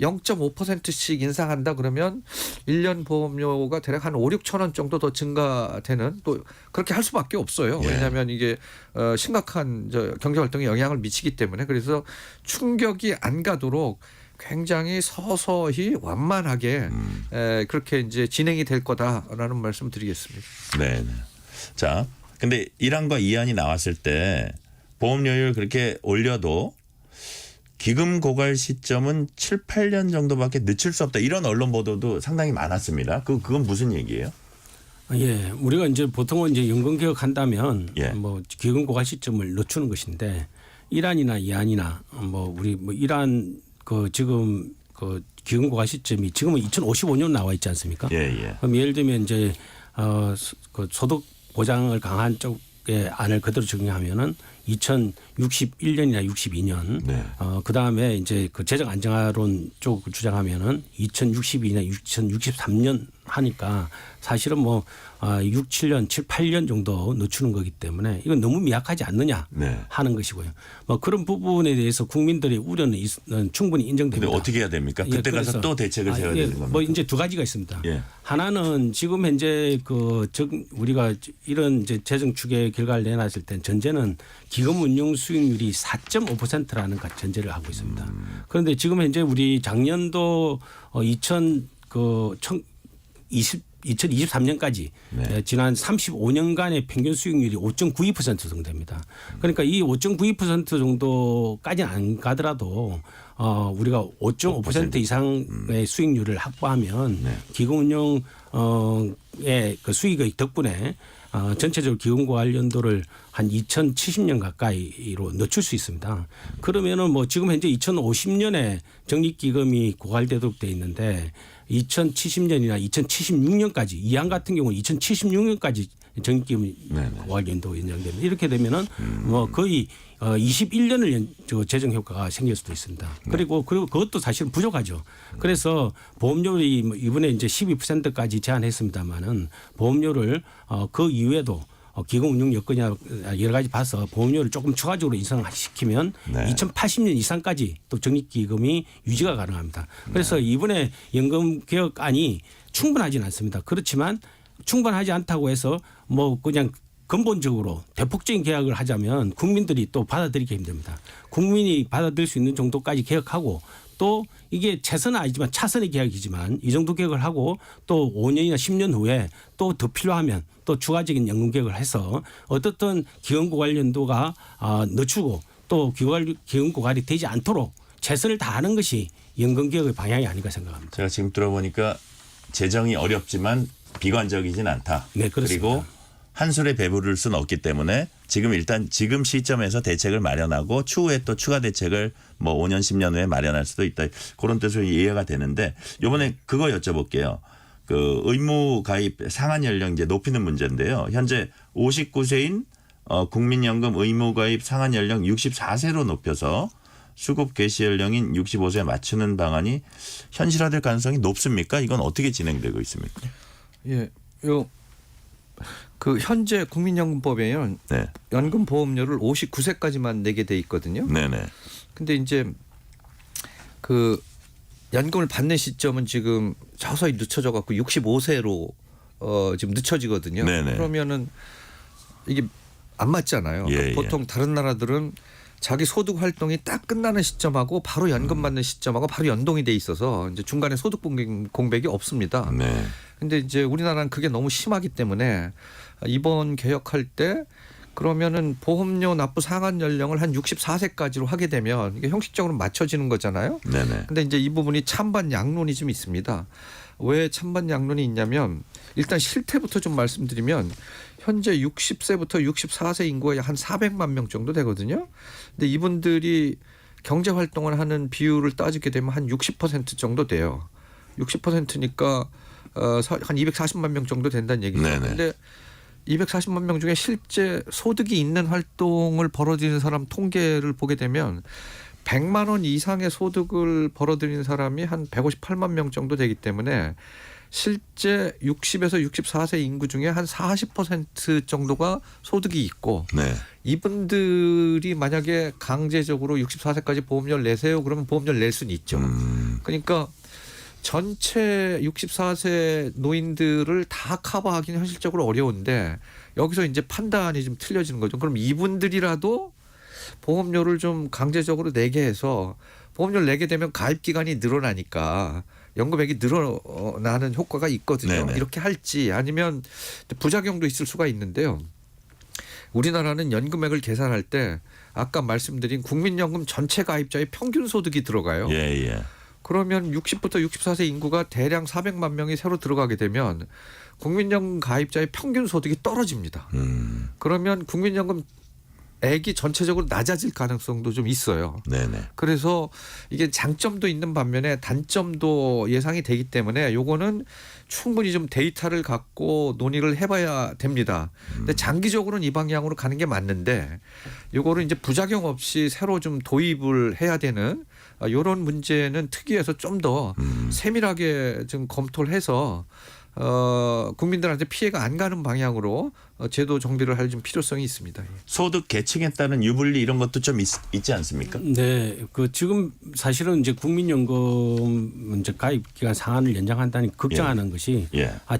0.5%씩 인상한다 그러면 1년 보험료가 대략 한 5, 6천 원 정도 더 증가되는 또 그렇게 할 수밖에 없어요. 예. 왜냐하면 이게 심각한 경제활동에 영향을 미치기 때문에 그래서 충격이 안 가도록 굉장히 서서히 완만하게 그렇게 이제 진행이 될 거다라는 말씀 드리겠습니다. 네. 자, 근데 1안과 2안이 나왔을 때 보험료율 그렇게 올려도 기금 고갈 시점은 7, 8년 정도밖에 늦출 수 없다. 이런 언론 보도도 상당히 많았습니다. 그건 무슨 얘기예요? 예, 우리가 이제 보통은 이제 연금 개혁한다면 예. 뭐 기금 고갈 시점을 늦추는 것인데 1안이나 2안이나 뭐 우리 뭐 1안 그 지금 그 기금 고갈 시점이 지금은 2055년 나와 있지 않습니까? 예, 예. 그럼 예를 들면 이제 그 소득 보장을 강한 쪽의 안을 그대로 적용하면은 2061년이나 62년, 네. 그 다음에 이제 그 재정 안정화론 쪽을 주장하면은 2062년, 2063년 하니까 사실은 뭐 6, 7년, 7, 8년 정도 늦추는 거기 때문에 이건 너무 미약하지 않느냐 네. 하는 것이고요. 뭐 그런 부분에 대해서 국민들의 우려는 충분히 인정됩니다. 근데 어떻게 해야 됩니까? 그때 가서 그래서 또 대책을 세워야 되는 겁니다. 뭐 이제 두 가지가 있습니다. 예. 하나는 지금 현재 우리가 이런 이제 재정 추계 결과를 내놨을 때 전제는 기금 운용 수익률이 4.5%라는 전제를 하고 있습니다. 그런데 지금 현재 우리 작년도 2023년까지 네. 지난 35년간의 평균 수익률이 5.92% 정도 됩니다. 그러니까 이 5.92% 정도까지는 안 가더라도 우리가 5.5% 이상의 수익률을 확보하면 네. 기금운용의 그 수익의 덕분에 전체적으로 기금고갈 연도를 한 2070년 가까이로 늦출 수 있습니다. 그러면은 뭐 지금 현재 2050년에 적립기금이 고갈되도록 돼 있는데 2070년이나 2076년까지 이안 같은 경우는 2076년까지 적립기금이 고갈 연도 연장됩니다. 이렇게 되면은 뭐 거의 21년을 재정 효과가 생길 수도 있습니다. 그리고 그것도 사실은 부족하죠. 그래서 보험료를 이번에 이제 12%까지 제한했습니다만은 보험료를 그 이후에도 기금 운용 여건이나 여러 가지 봐서 보험료를 조금 추가적으로 인상시키면 네. 2080년 이상까지 또 적립기금이 유지가 가능합니다. 그래서 이번에 연금 개혁안이 충분하지는 않습니다. 그렇지만 충분하지 않다고 해서 뭐 그냥 근본적으로 대폭적인 개혁을 하자면 국민들이 또 받아들이기 힘듭니다. 국민이 받아들일 수 있는 정도까지 개혁하고 또 이게 최선은 아니지만 차선의 개혁이지만 이 정도 개혁을 하고 또 5년이나 10년 후에 또 더 필요하면 또 추가적인 연금 개혁을 해서 어떻든 기금 고갈 연도가 늦추고 또 기금 고갈이 되지 않도록 최선을 다하는 것이 연금 개혁의 방향이 아닌가 생각합니다. 제가 지금 들어보니까 재정이 어렵지만 비관적이진 않다. 네, 그렇습니다. 그리고 한술에 배부를 수는 없기 때문에 지금 시점에서 대책을 마련하고 추후에 또 추가 대책을 뭐 5년 10년 후에 마련할 수도 있다. 그런 뜻으로 이해가 되는데 이번에 그거 여쭤볼게요. 그 의무 가입 상한 연령 이제 높이는 문제인데요. 현재 59세인 국민연금 의무 가입 상한 연령 64세로 높여서 수급 개시 연령인 65세에 맞추는 방안이 현실화될 가능성이 높습니까? 이건 어떻게 진행되고 있습니까? 예, 그 현재 국민연금법에는 네. 연금 보험료를 59세까지만 내게 돼 있거든요. 네네. 근데 이제 그 연금을 받는 시점은 지금 서서히 늦춰져 갖고 65세로 지금 늦춰지거든요. 네네. 그러면은 이게 안 맞잖아요. 예, 보통 다른 나라들은 자기 소득 활동이 딱 끝나는 시점하고 바로 연금 받는 시점하고 바로 연동이 돼 있어서 이제 중간에 소득 공백이 없습니다. 네. 근데 이제 우리나라는 그게 너무 심하기 때문에 이번 개혁할 때 그러면은 보험료 납부 상한 연령을 한 64세까지로 하게 되면 이게 형식적으로 맞춰지는 거잖아요. 네네. 근데 이제 이 부분이 찬반 양론이 좀 있습니다. 왜 찬반 양론이 있냐면 일단 실태부터 좀 말씀드리면 현재 60세부터 64세 인구가 한 400만 명 정도 되거든요. 근데 이분들이 경제 활동을 하는 비율을 따지게 되면 한 60% 정도 돼요. 60%니까 한 240만 명 정도 된다는 얘기죠. 그런데 240만 명 중에 실제 소득이 있는 활동을 벌어들이는 사람 통계를 보게 되면 100만 원 이상의 소득을 벌어들이는 사람이 한 158만 명 정도 되기 때문에 실제 60에서 64세 인구 중에 한 40% 정도가 소득이 있고 이분들이 만약에 강제적으로 64세까지 보험료를 내세요 그러면 보험료를 낼 수는 있죠. 그러니까 전체 64세 노인들을 다 커버하기는 현실적으로 어려운데 여기서 이제 판단이 좀 틀려지는 거죠. 그럼 이분들이라도 보험료를 좀 강제적으로 내게 해서 보험료를 내게 되면 가입 기간이 늘어나니까 연금액이 늘어나는 효과가 있거든요. 네네. 이렇게 할지 아니면 부작용도 있을 수가 있는데요. 우리나라는 연금액을 계산할 때 아까 말씀드린 국민연금 전체 가입자의 평균 소득이 들어가요. 예. 그러면 60부터 64세 인구가 대략 400만 명이 새로 들어가게 되면 국민연금 가입자의 평균 소득이 떨어집니다. 그러면 국민연금 액이 전체적으로 낮아질 가능성도 좀 있어요. 그래서 이게 장점도 있는 반면에 단점도 예상이 되기 때문에 요거는 충분히 좀 데이터를 갖고 논의를 해봐야 됩니다. 근데 장기적으로는 이 방향으로 가는 게 맞는데 요거를 이제 부작용 없이 새로 좀 도입을 해야 되는 이런 문제는 특위에서 좀 더 세밀하게 좀 검토를 해서 국민들한테 피해가 안 가는 방향으로 제도 정비를 할 좀 필요성이 있습니다. 소득 계층에 따른 유불리 이런 것도 좀 있지 않습니까? 네, 그 지금 사실은 이제 국민연금 이제 가입 기간 상한을 연장한다니 걱정하는 것이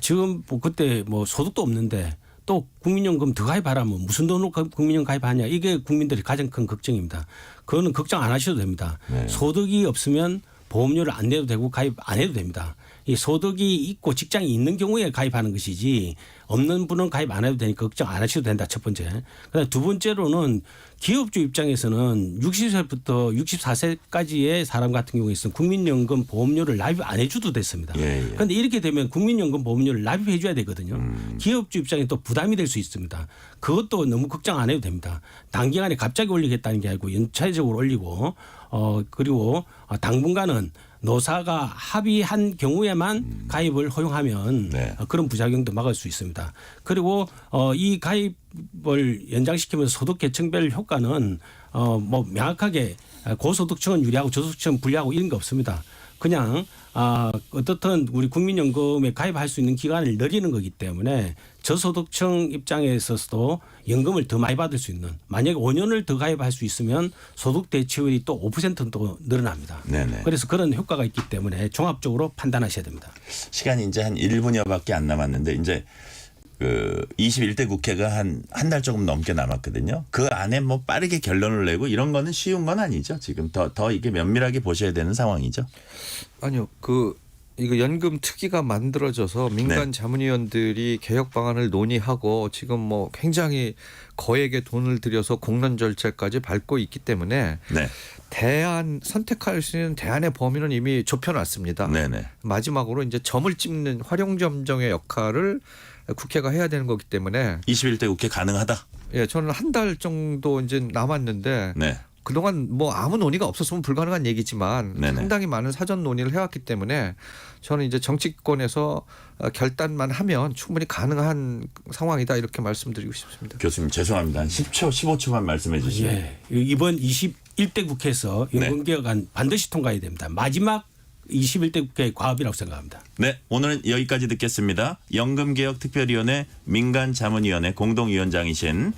지금 뭐 그때 뭐 소득도 없는데 또 국민연금 더 가입하라면 무슨 돈으로 국민연금 가입하냐 이게 국민들이 가장 큰 걱정입니다. 그거는 걱정 안 하셔도 됩니다. 소득이 없으면 보험료를 안 내도 되고 가입 안 해도 됩니다. 이 소득이 있고 직장이 있는 경우에 가입하는 것이지 없는 분은 가입 안 해도 되니까 걱정 안 하셔도 된다. 첫 번째. 그다음 두 번째로는 기업주 입장에서는 60세부터 64세까지의 사람 같은 경우에 있어서 국민연금 보험료를 납입 안 해줘도 됐습니다. 그런데 이렇게 되면 국민연금 보험료를 납입해 줘야 되거든요. 기업주 입장에 또 부담이 될 수 있습니다. 그것도 너무 걱정 안 해도 됩니다. 단기간에 갑자기 올리겠다는 게 아니고 연차적으로 올리고 그리고 당분간은 노사가 합의한 경우에만 가입을 허용하면 그런 부작용도 막을 수 있습니다. 그리고 이 가입을 연장시키면서 소득 계층별 효과는 뭐 명확하게 고소득층은 유리하고 저소득층은 불리하고 이런 게 없습니다. 그냥 어떻든 우리 국민연금에 가입할 수 있는 기간을 늘리는 거기 때문에 저소득층 입장에 있어서도 연금을 더 많이 받을 수 있는 만약에 5년을 더 가입할 수 있으면 소득 대체율이 또 5%도 늘어납니다. 그래서 그런 효과가 있기 때문에 종합적으로 판단하셔야 됩니다. 시간이 이제 한 1분여밖에 안 남았는데 이제 그 21대 국회가 한 달 조금 넘게 남았거든요. 그 안에 뭐 빠르게 결론을 내고 이런 거는 쉬운 건 아니죠. 지금 더 이게 면밀하게 보셔야 되는 상황이죠. 아니요. 이거 연금 특위가 만들어져서 민간 자문위원들이 개혁 방안을 논의하고 지금 뭐 굉장히 거액의 돈을 들여서 공론 절차까지 밟고 있기 때문에 선택할 수 있는 대안의 범위는 이미 좁혀놨습니다. 마지막으로 이제 점을 찍는 활용점정의 역할을 국회가 해야 되는 거기 때문에 21대 국회 가능하다. 예, 저는 한 달 정도 이제 남았는데 그동안 뭐 아무 논의가 없었으면 불가능한 얘기지만 상당히 많은 사전 논의를 해왔기 때문에 저는 이제 정치권에서 결단만 하면 충분히 가능한 상황이다 이렇게 말씀드리고 싶습니다. 교수님 죄송합니다. 한 10초, 15초만 말씀해 주시면. 이번 21대 국회에서 연금개혁안 반드시 통과해야 됩니다. 마지막 21대 국회의 과업이라고 생각합니다. 네, 오늘은 여기까지 듣겠습니다. 연금개혁특별위원회 민간자문위원회 공동위원장이신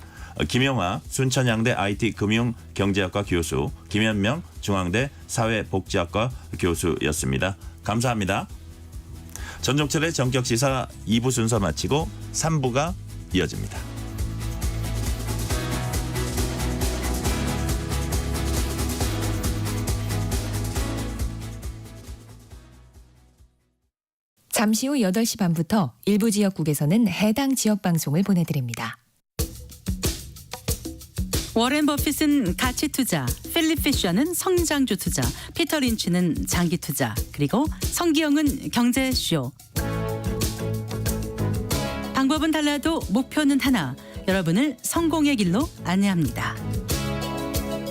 김영하 순천향대 IT금융경제학과 교수, 김현명 중앙대 사회복지학과 교수였습니다. 감사합니다. 전종철의 전격시사 2부 순서 마치고 3부가 이어집니다. 잠시 후 8시 반부터 일부 지역국에서는 해당 지역 방송을 보내드립니다. 워렌 버핏은 가치 투자, 필립 피셔는 성장주 투자, 피터 린치는 장기 투자, 그리고 성기영은 경제쇼. 방법은 달라도 목표는 하나. 여러분을 성공의 길로 안내합니다.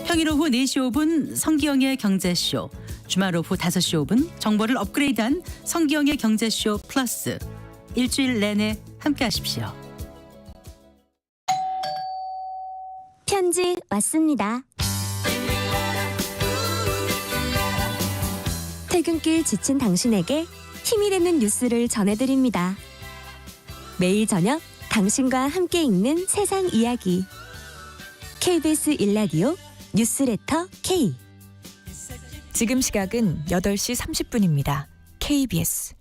평일 오후 4시 5분 성기영의 경제쇼. 주말 오후 5시 5분 정보를 업그레이드한 성기영의 경제쇼 플러스. 일주일 내내 함께하십시오. 편지 왔습니다. 퇴근길 지친 당신에게 힘이 되는 뉴스를 전해드립니다. 매일 저녁 당신과 함께 읽는 세상 이야기. KBS 1라디오 뉴스레터 K. 지금 시각은 8시 30분입니다. KBS.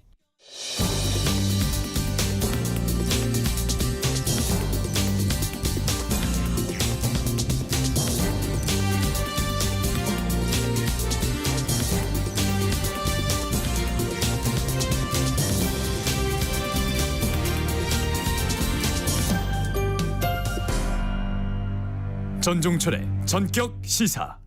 전종철의 전격 시사.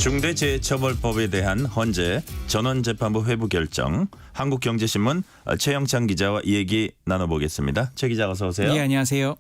중대재해처벌법에 대한 헌재 전원재판부 회부 결정, 한국경제신문 최영찬 기자와 이 얘기 나눠보겠습니다. 최 기자 어서 오세요. 네, 안녕하세요.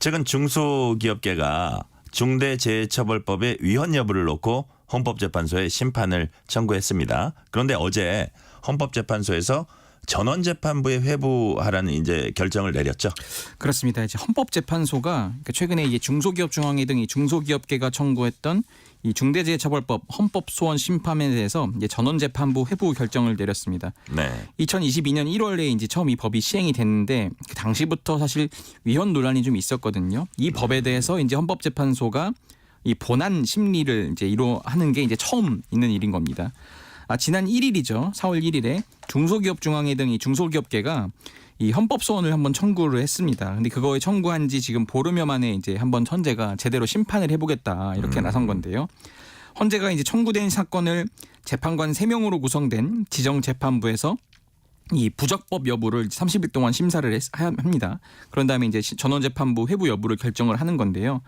최근 중소기업계가 중대재해처벌법의 위헌 여부를 놓고 헌법재판소에 심판을 청구했습니다. 그런데 어제 헌법재판소에서 전원재판부에 회부하라는 이제 결정을 내렸죠. 그렇습니다. 이제 헌법재판소가 최근에 이제 중소기업중앙회 등이 중소기업계가 청구했던 이 중대재해처벌법 헌법소원 심판에 대해서 이제 전원재판부 회부 결정을 내렸습니다. 네. 2022년 1월에 이제 처음 이 법이 시행이 됐는데 그 당시부터 사실 위헌 논란이 좀 있었거든요. 이 법에 대해서 이제 헌법재판소가 이 본안 심리를 이제 하는 게 이제 처음 있는 일인 겁니다. 지난 1일이죠. 4월 1일에 중소기업중앙회 등 이 중소기업계가 이 헌법소원을 한번 청구를 했습니다. 근데 그거에 청구한 지 지금 보름여 만에 이제 한번 헌재가 제대로 심판을 해보겠다 이렇게 나선 건데요. 헌재가 이제 청구된 사건을 재판관 3명으로 구성된 지정재판부에서 이 부적법 여부를 30일 동안 심사를 합니다. 그런 다음에 이제 전원재판부 회부 여부를 결정을 하는 건데요.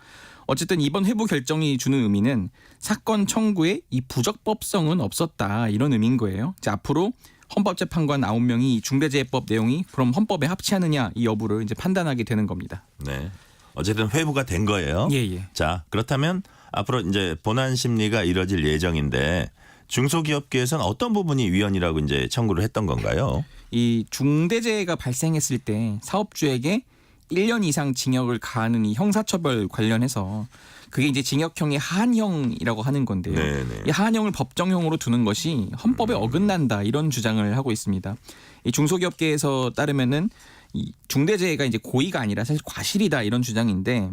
어쨌든 이번 회부 결정이 주는 의미는 사건 청구에 이 부적법성은 없었다 이런 의미인 거예요. 이제 앞으로 헌법재판관 9명이 중대재해법 내용이 그럼 헌법에 합치하느냐 이 여부를 이제 판단하게 되는 겁니다. 네. 어쨌든 회부가 된 거예요. 예. 자, 그렇다면 앞으로 이제 본안 심리가 이뤄질 예정인데 중소기업계에서는 어떤 부분이 위헌이라고 이제 청구를 했던 건가요? 이 중대재해가 발생했을 때 사업주에게 1년 이상 징역을 가하는 이 형사처벌 관련해서 그게 이제 징역형의 하한형이라고 하는 건데요. 네네. 이 하한형을 법정형으로 두는 것이 헌법에 어긋난다 이런 주장을 하고 있습니다. 이 중소기업계에서 따르면은 이 중대재해가 이제 고의가 아니라 사실 과실이다 이런 주장인데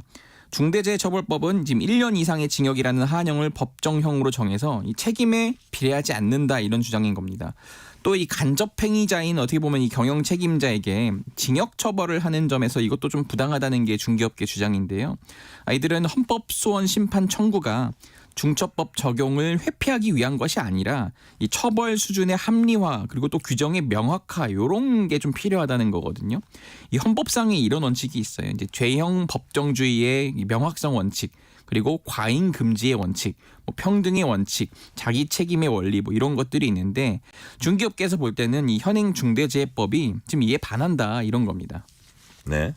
중대재해처벌법은 지금 1년 이상의 징역이라는 하한형을 법정형으로 정해서 이 책임에 비례하지 않는다 이런 주장인 겁니다. 또 이 간접행위자인 어떻게 보면 이 경영 책임자에게 징역 처벌을 하는 점에서 이것도 좀 부당하다는 게 중기업계 주장인데요. 이들은 헌법소원 심판 청구가 중처법 적용을 회피하기 위한 것이 아니라 이 처벌 수준의 합리화 그리고 또 규정의 명확화 이런 게 좀 필요하다는 거거든요. 이 헌법상에 이런 원칙이 있어요. 이제 죄형 법정주의의 명확성 원칙 그리고 과잉 금지의 원칙, 평등의 원칙, 자기 책임의 원리 이런 것들이 있는데 중기업계에서 볼 때는 이 현행 중대재해법이 지금 이에 반한다 이런 겁니다. 네.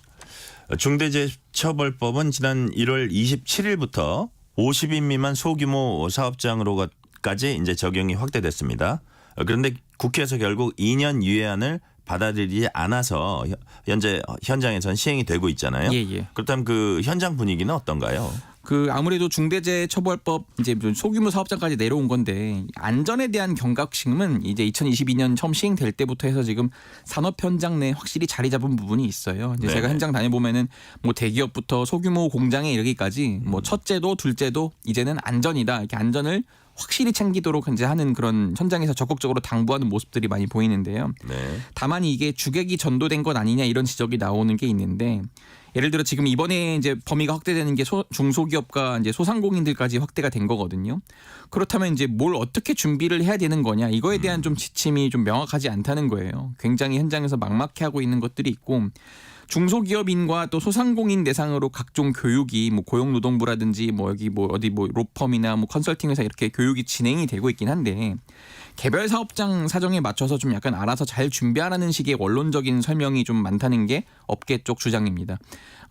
중대재해처벌법은 지난 1월 27일부터 50인 미만 소규모 사업장으로까지 이제 적용이 확대됐습니다. 그런데 국회에서 결국 2년 유예안을 받아들이지 않아서 현재 현장에선 시행이 되고 있잖아요. 예. 그렇다면 그 현장 분위기는 어떤가요? 아무래도 중대재해처벌법 이제 소규모 사업장까지 내려온 건데 안전에 대한 경각심은 이제 2022년 처음 시행될 때부터 해서 지금 산업 현장 내 확실히 자리 잡은 부분이 있어요. 이제 제가 현장 다녀보면은 대기업부터 소규모 공장에 이르기까지 첫째도 둘째도 이제는 안전이다 이렇게 안전을 확실히 챙기도록 이제 하는 그런 현장에서 적극적으로 당부하는 모습들이 많이 보이는데요. 네. 다만 이게 주객이 전도된 것 아니냐 이런 지적이 나오는 게 있는데 예를 들어 지금 이번에 이제 범위가 확대되는 게 중소기업과 이제 소상공인들까지 확대가 된 거거든요. 그렇다면 이제 뭘 어떻게 준비를 해야 되는 거냐 이거에 대한 좀 지침이 좀 명확하지 않다는 거예요. 굉장히 현장에서 막막해하고 있는 것들이 있고 중소기업인과 또 소상공인 대상으로 각종 교육이 뭐 고용노동부라든지 뭐 여기 뭐 어디 뭐 로펌이나 뭐 컨설팅 회사 이렇게 교육이 진행이 되고 있긴 한데 개별 사업장 사정에 맞춰서 좀 약간 알아서 잘 준비하라는 식의 원론적인 설명이 좀 많다는 게 업계 쪽 주장입니다.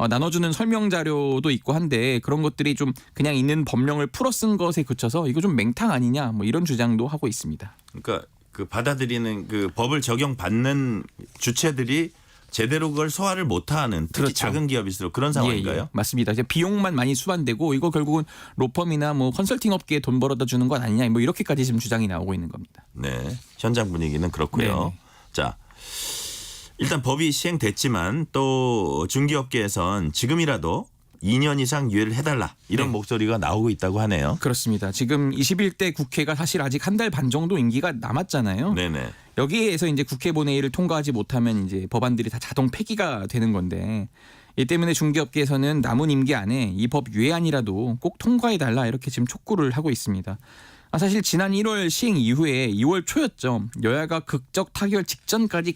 나눠주는 설명 자료도 있고 한데 그런 것들이 좀 그냥 있는 법령을 풀어 쓴 것에 그쳐서 이거 좀 맹탕 아니냐 뭐 이런 주장도 하고 있습니다. 그러니까 그 받아들이는 그 법을 적용받는 주체들이 제대로 그걸 소화를 못하는 특히 그렇죠. 작은 기업일수록 그런 상황인가요? 예, 맞습니다. 이제 비용만 많이 수반되고 이거 결국은 로펌이나 뭐 컨설팅 업계에 돈 벌어다 주는 건 아니냐 뭐 이렇게까지 지금 주장이 나오고 있는 겁니다. 네, 현장 분위기는 그렇고요. 네네. 자, 일단 법이 시행됐지만 또 중개업계에선 지금이라도 2년 이상 유예를 해달라 이런 네. 목소리가 나오고 있다고 하네요. 그렇습니다. 지금 21대 국회가 사실 아직 한 달 반 정도 임기가 남았잖아요. 네네. 여기에서 이제 국회 본회의를 통과하지 못하면 이제 법안들이 다 자동 폐기가 되는 건데 이 때문에 중개업계에서는 남은 임기 안에 이 법 유예안이라도 꼭 통과해달라 이렇게 지금 촉구를 하고 있습니다. 사실 지난 1월 시행 이후에 2월 초였죠. 여야가 극적 타결 직전까지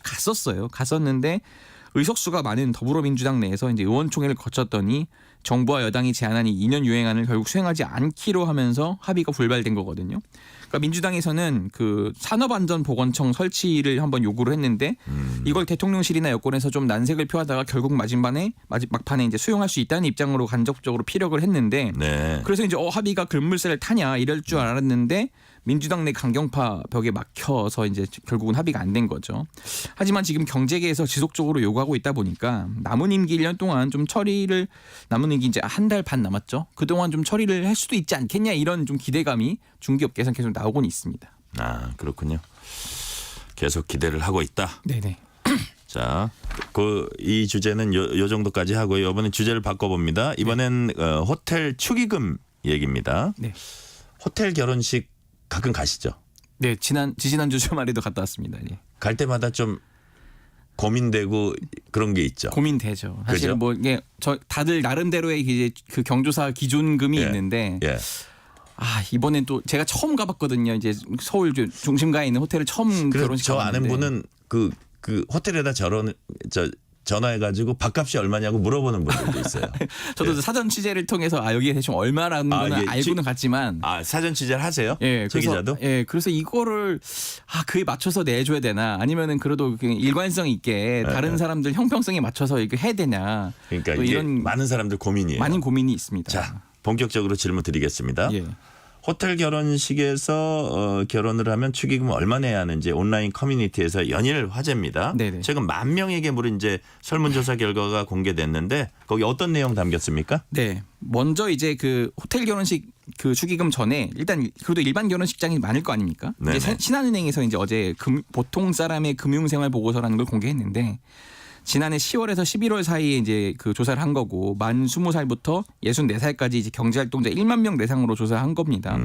갔었는데 의석수가 많은 더불어민주당 내에서 이제 의원총회를 거쳤더니 정부와 여당이 제안한 이 2년 유예안을 결국 수행하지 않기로 하면서 합의가 불발된 거거든요. 그러니까 민주당에서는 그 산업안전보건청 설치를 한번 요구를 했는데 이걸 대통령실이나 여권에서 좀 난색을 표하다가 결국 막판에 이제 수용할 수 있다는 입장으로 간접적으로 피력을 했는데 네. 그래서 이제 합의가 글물새를 타냐 이럴 줄 알았는데 민주당 내 강경파 벽에 막혀서 이제 결국은 합의가 안 된 거죠. 하지만 지금 경제계에서 지속적으로 요구하고 있다 보니까 남은 임기 1년 동안 좀 처리를 남은 임기 이제 한 달 반 남았죠. 그동안 좀 처리를 할 수도 있지 않겠냐 이런 좀 기대감이 중개업계에서 계속 나오곤 있습니다. 아, 그렇군요. 계속 기대를 하고 있다. 네네. 자, 이 주제는 요 정도까지 하고요. 이번엔 주제를 바꿔봅니다. 이번엔 호텔 축의금 얘기입니다. 네. 호텔 결혼식 가끔 가시죠? 네, 지난주 주말에도 갔다 왔습니다. 예. 갈 때마다 좀 고민되고 그런 게 있죠. 고민되죠. 사실 그죠? 뭐 이게 다들 나름대로의 이제 그 경조사 기준금이 있는데 예. 이번엔 또 제가 처음 가봤거든요. 이제 서울 중심가에 있는 호텔을 처음 결혼식 저 아는 분은 그 호텔에다 전화해가지고 밥값이 얼마냐고 물어보는 분들도 있어요. 저도 사전 취재를 통해서 여기에 대충 얼마라는 거는 알고는 갔지만 사전 취재를 하세요? 예, 최 기자도? 예, 그래서 이거를 그에 맞춰서 내줘야 되나 아니면은 그래도 일관성 있게 다른 사람들 형평성에 맞춰서 이거 해야 되냐. 그러니까 이게 이런 많은 사람들 고민이에요. 많은 고민이 있습니다. 자, 본격적으로 질문 드리겠습니다. 예. 호텔 결혼식에서 결혼을 하면 축의금 얼마 내야 하는지 온라인 커뮤니티에서 연일 화제입니다. 네네. 최근 10,000명에게 물은 이제 설문조사 결과가 공개됐는데 거기 어떤 내용 담겼습니까? 네. 먼저 이제 그 호텔 결혼식 그 축의금 전에 일단 그래도 일반 결혼식장이 많을 거 아닙니까? 이제 신한은행에서 이제 어제 보통 사람의 금융생활 보고서라는 걸 공개했는데 지난해 10월에서 11월 사이에 이제 그 조사를 한 거고 만 20살부터 64살까지 이제 경제활동자 1만 명 대상으로 조사한 겁니다.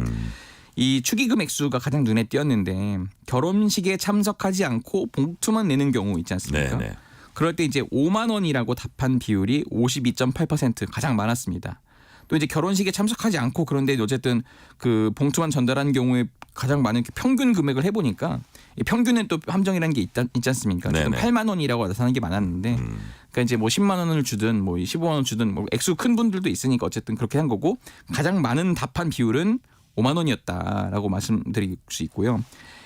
이 축의금 액수가 가장 눈에 띄었는데 결혼식에 참석하지 않고 봉투만 내는 경우 있지 않습니까? 네네. 그럴 때 이제 5만 원이라고 답한 비율이 52.8% 가장 많았습니다. 또 이제 결혼식에 참석하지 않고 그런데 어쨌든 그 봉투만 전달한 경우에 가장 많은 평균 금액을 해보니까 이 평균은 또 함정이라는 게 있지 않습니까? 지금 8만 원이라고 나타나는 게 많았는데 그러니까 이제 뭐 10만 원을 주든 뭐 15만 원 주든 뭐 액수 큰 분들도 있으니까 어쨌든 그렇게 한 거고 가장 많은 답한 비율은 5만 원이었다라고 말씀드릴 수 있고요.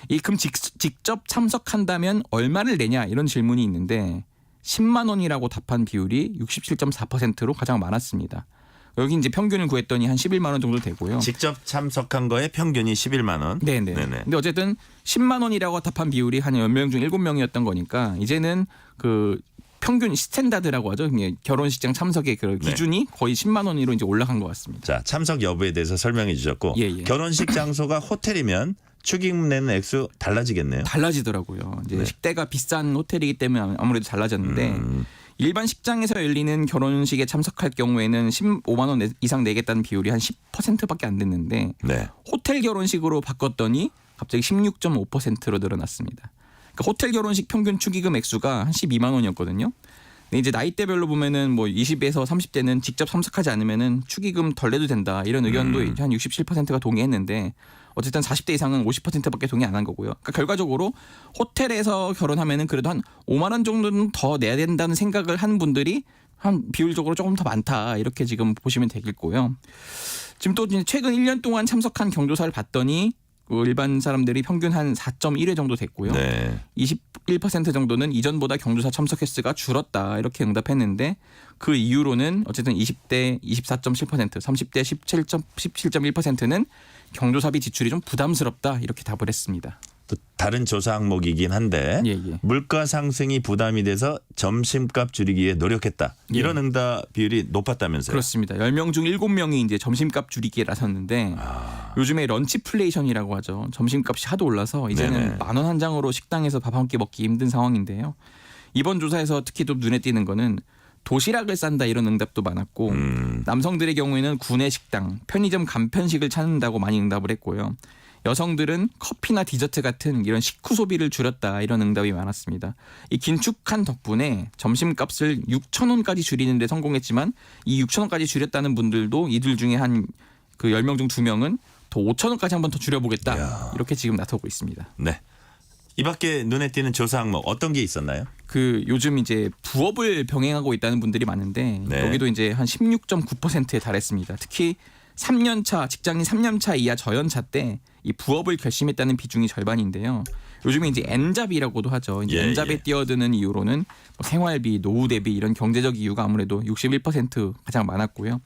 이 금 직접 참석한다면 얼마를 내냐 이런 질문이 있는데 10만 원이라고 답한 비율이 67.4%로 가장 많았습니다. 여기 이제 평균을 구했더니 한 11만 원 정도 되고요. 직접 참석한 거에 평균이 11만 원. 네네. 근데 어쨌든 10만 원이라고 답한 비율이 한 10명 중 7명이었던 거니까 이제는 그 평균 스탠다드라고 하죠. 결혼식장 참석의 그 기준이 거의 10만 원으로 이제 올라간 것 같습니다. 자, 참석 여부에 대해서 설명해 주셨고 결혼식 장소가 호텔이면 축의금 내는 액수 달라지겠네요. 달라지더라고요. 이제 식대가 비싼 호텔이기 때문에 아무래도 달라졌는데 일반 식장에서 열리는 결혼식에 참석할 경우에는 15만 원 이상 내겠다는 비율이 한 10%밖에 안 됐는데 호텔 결혼식으로 바꿨더니 갑자기 16.5%로 늘어났습니다. 그러니까 호텔 결혼식 평균 축의금 액수가 한 12만 원이었거든요. 근데 이제 나이대별로 보면은 뭐 20에서 30대는 직접 참석하지 않으면은 축의금 덜 내도 된다 이런 의견도 한 67%가 동의했는데 어쨌든 40대 이상은 50%밖에 동의 안 한 거고요. 그러니까 결과적으로 호텔에서 결혼하면은 그래도 한 5만 원 정도는 더 내야 된다는 생각을 하는 분들이 한 비율적으로 조금 더 많다 이렇게 지금 보시면 되겠고요. 지금 또 최근 1년 동안 참석한 경조사를 봤더니 일반 사람들이 평균 한 4.1회 정도 됐고요. 네. 21% 정도는 이전보다 경조사 참석 횟수가 줄었다 이렇게 응답했는데 그 이유로는 어쨌든 20대 24.7%, 30대 17.1%는 경조사비 지출이 좀 부담스럽다 이렇게 답을 했습니다. 또 다른 조사 항목이긴 한데 물가 상승이 부담이 돼서 점심값 줄이기 위해 노력했다. 이런 응답 비율이 높았다면서요? 그렇습니다. 10명 중 7명이 이제 점심값 줄이기에 나섰는데 요즘에 런치플레이션이라고 하죠. 점심값이 하도 올라서 이제는 10,000원 한 장으로 식당에서 밥 한 끼 먹기 힘든 상황인데요. 이번 조사에서 특히 또 눈에 띄는 거는 도시락을 싼다 이런 응답도 많았고 남성들의 경우에는 구내 식당, 편의점 간편식을 찾는다고 많이 응답을 했고요. 여성들은 커피나 디저트 같은 이런 식후 소비를 줄였다 이런 응답이 많았습니다. 이 긴축한 덕분에 점심값을 6,000원까지 줄이는 데 성공했지만 이 6,000원까지 줄였다는 분들도 이들 중에 한 그 10명 중 2명은 더 5,000원까지 한 번 더 줄여보겠다 이렇게 지금 나서고 있습니다. 네. 이 밖에 눈에 띄는 조사 항목 어떤 게 있었나요? 그 요즘 이제 부업을 병행하고 있다는 분들이 많은데 여기도 이제 한 16.9%에 달했습니다. 특히 3년차 직장인 3년차 이하 저연차 때 이 부업을 결심했다는 비중이 절반인데요. 요즘에 이제 N잡이라고도 하죠. 이제 N잡에 뛰어드는 이유로는 뭐 생활비, 노후 대비 이런 경제적 이유가 아무래도 61% 가장 많았고요.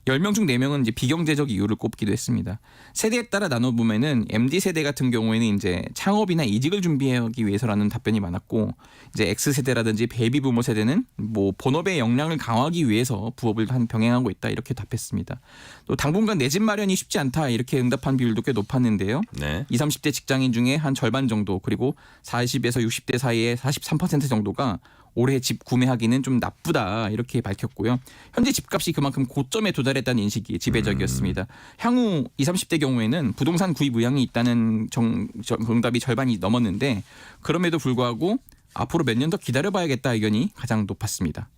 10명 중 4명은 이제 비경제적 이유를 꼽기도 했습니다. 세대에 따라 나눠보면은 MD세대 같은 경우에는 이제 창업이나 이직을 준비하기 위해서라는 답변이 많았고 이제 X세대라든지 베이비부머 세대는 뭐 본업의 역량을 강화하기 위해서 부업을 병행하고 있다 이렇게 답했습니다. 또 당분간 내 집 마련이 쉽지 않다 이렇게 응답한 비율도 꽤 높았는데요. 20, 30대 직장인 중에 한 절반 정도 그리고 40에서 60대 사이에 43% 정도가 올해 집 구매하기는 좀 나쁘다 이렇게 밝혔고요. 현재 집값이 그만큼 고점에 도달했다는 인식이 지배적이었습니다. 향후 20, 30대 경우에는 부동산 구입 의향이 있다는 응답이 절반이 넘었는데 그럼에도 불구하고 앞으로 몇 년 더 기다려봐야겠다 의견이 가장 높았습니다.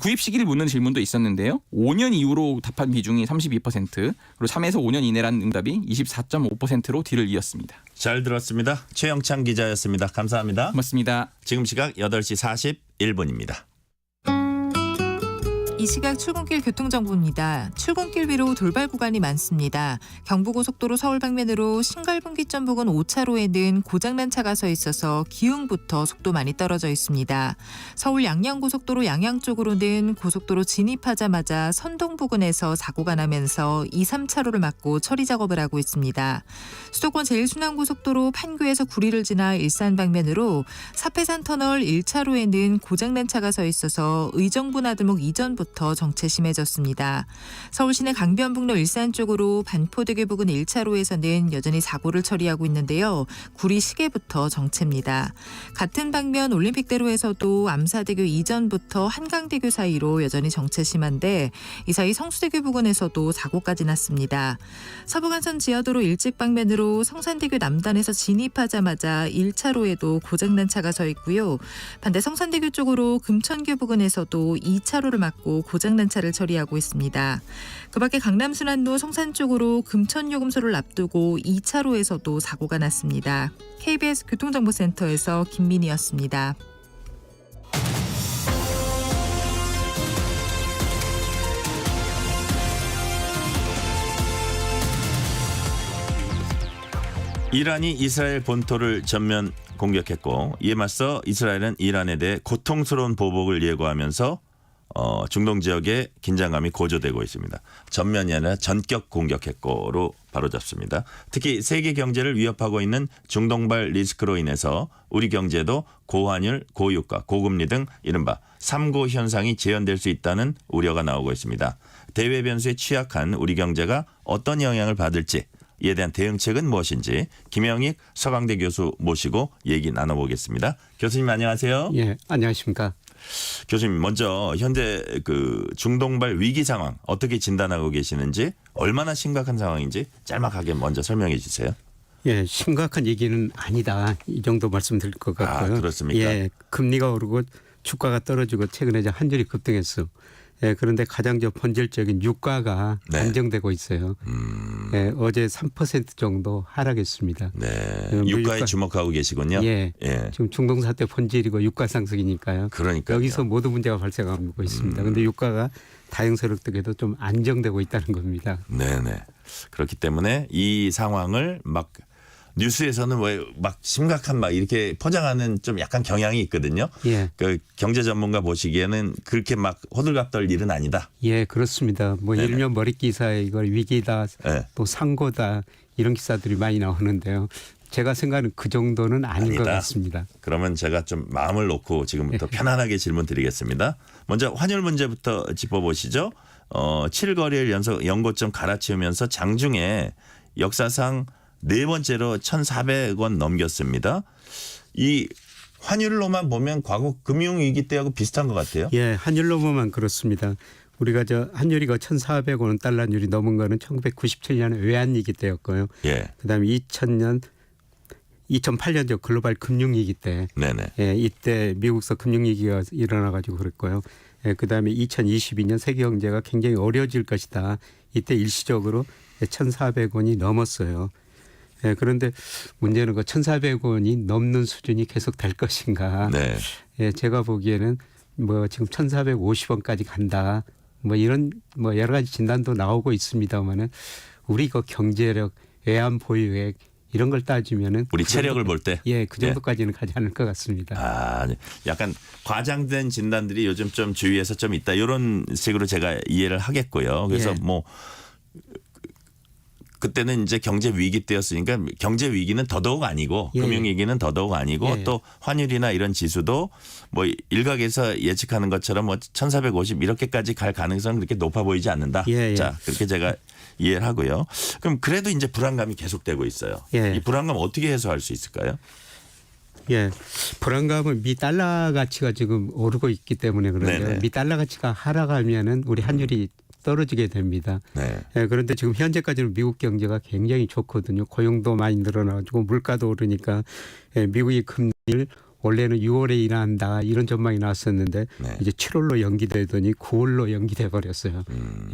구입 시기를 묻는 질문도 있었는데요. 5년 이후로 답한 비중이 32% 그리고 3에서 5년 이내라는 응답이 24.5%로 뒤를 이었습니다. 잘 들었습니다. 최영찬 기자였습니다. 감사합니다. 고맙습니다. 지금 시각 8시 41분입니다. 이 시각 출근길 교통정보입니다. 출근길 위로 돌발 구간이 많습니다. 경부고속도로 서울 방면으로 신갈분기점 부근 5차로에는 고장난 차가 서 있어서 기흥부터 속도 많이 떨어져 있습니다. 서울 양양고속도로 양양 쪽으로는 고속도로 진입하자마자 선동 부근에서 사고가 나면서 2, 3차로를 막고 처리 작업을 하고 있습니다. 수도권 제1순환고속도로 판교에서 구리를 지나 일산 방면으로 사패산 터널 1차로에는 고장난 차가 서 있어서 의정부 나들목 이전부터 정체 심해졌습니다. 서울시내 강변북로 일산 쪽으로 반포대교 부근 1차로에서는 여전히 사고를 처리하고 있는데요. 구리 시계부터 정체입니다. 같은 방면 올림픽대로에서도 암사대교 이전부터 한강대교 사이로 여전히 정체 심한데 이 사이 성수대교 부근에서도 사고까지 났습니다. 서부간선 지하도로 일찍 방면으로 성산대교 남단에서 진입하자마자 1차로에도 고장난 차가 서 있고요. 반대 성산대교 쪽으로 금천교 부근에서도 2차로를 막고 고장난 차를 처리하고 있습니다. 그 밖에 강남순환로 성산 쪽으로 금천요금소를 앞두고 2차로에서도 사고가 났습니다. KBS 교통정보센터에서 김민희였습니다. 이란이 이스라엘 본토를 전면 공격했고 이에 맞서 이스라엘은 이란에 대해 고통스러운 보복을 예고하면서 중동 지역에 긴장감이 고조되고 있습니다. 전면이 아니라 전격 공격했고로 바로잡습니다. 특히 세계 경제를 위협하고 있는 중동발 리스크로 인해서 우리 경제도 고환율, 고유가, 고금리 등 이른바 3고 현상이 재현될 수 있다는 우려가 나오고 있습니다. 대외 변수에 취약한 우리 경제가 어떤 영향을 받을지 이에 대한 대응책은 무엇인지 김영익 서강대 교수 모시고 얘기 나눠보겠습니다. 교수님 안녕하세요. 예, 안녕하십니까. 교수님 먼저 현재 그 중동발 위기 상황 어떻게 진단하고 계시는지 얼마나 심각한 상황인지 짤막하게 먼저 설명해 주세요. 예, 심각한 얘기는 아니다. 이 정도 말씀드릴 것 같고요. 그렇습니까? 예, 금리가 오르고 주가가 떨어지고 최근에 이제 환율이 급등했어. 예, 그런데 가장 본질적인 유가가 네. 안정되고 있어요. 예, 어제 3% 정도 하락했습니다. 네. 유가에 주목하고 계시군요. 예, 예. 지금 중동 사태 본질이고 유가 상승이니까요. 그러니까요. 여기서 모든 문제가 발생하고 있습니다. 그런데 유가가 다행스럽게도 좀 안정되고 있다는 겁니다. 네네. 그렇기 때문에 이 상황을 막 뉴스에서는 왜 막 심각한 막 이렇게 포장하는 좀 약간 경향이 있거든요. 예. 그 경제 전문가 보시기에는 그렇게 막 호들갑 떨 일은 아니다. 예, 그렇습니다. 뭐 네네. 일면 머릿 기사에 이걸 위기다, 네. 또 상고다 이런 기사들이 많이 나오는데요. 제가 생각하는 그 정도는 아닌 것 같습니다. 그러면 제가 좀 마음을 놓고 지금부터 편안하게 질문 드리겠습니다. 먼저 환율 문제부터 짚어보시죠. 7거래일 연속 연고점 갈아치우면서 장중에 역사상 네 번째로 1,400원 넘겼습니다. 이 환율로만 보면 과거 금융위기 때하고 비슷한 것 같아요. 예, 환율로 보면 그렇습니다. 우리가 환율이 1,400원 달러율이 넘은 거는 1997년 외환위기 때였고요. 예. 그다음에 2008년 글로벌 금융위기 때, 네네. 예, 이때 미국서 금융위기가 일어나가지고 그랬고요. 예, 그다음에 2022년 세계 경제가 굉장히 어려워질 것이다. 이때 일시적으로 1,400원이 넘었어요. 예, 그런데 문제는 1,400원이 넘는 수준이 계속 될 것인가. 네. 예, 제가 보기에는 뭐 지금 1,450원까지 간다. 뭐 이런 뭐 여러 가지 진단도 나오고 있습니다만은 우리 경제력, 외환 보유액 이런 걸 따지면은 우리 체력을 볼 때. 예, 그 정도까지는 가지 않을 것 같습니다. 아, 약간 과장된 진단들이 요즘 좀 주위에서 좀 있다. 이런 식으로 제가 이해를 하겠고요. 그래서 예. 뭐 그때는 이제 경제 위기 때였으니까 경제 위기는 더더욱 아니고 예. 금융 위기는 더더욱 아니고 예. 또 환율이나 이런 지수도 뭐 일각에서 예측하는 것처럼 뭐 1,450 이렇게까지 갈 가능성은 그렇게 높아 보이지 않는다. 예, 예. 자, 그렇게 제가 이해를 하고요. 그럼 그래도 이제 불안감이 계속되고 있어요. 예. 이 불안감 어떻게 해소할 수 있을까요? 예, 불안감은 미 달러 가치가 지금 오르고 있기 때문에 그런데요. 네네. 미 달러 가치가 하락하면은 우리 환율이 떨어지게 됩니다. 네. 예, 그런데 지금 현재까지는 미국 경제가 굉장히 좋거든요. 고용도 많이 늘어나고 물가도 오르니까 미국이 금리를 원래는 6월에 인하한다 이런 전망이 나왔었는데 네. 이제 7월로 연기되더니 9월로 연기돼 버렸어요.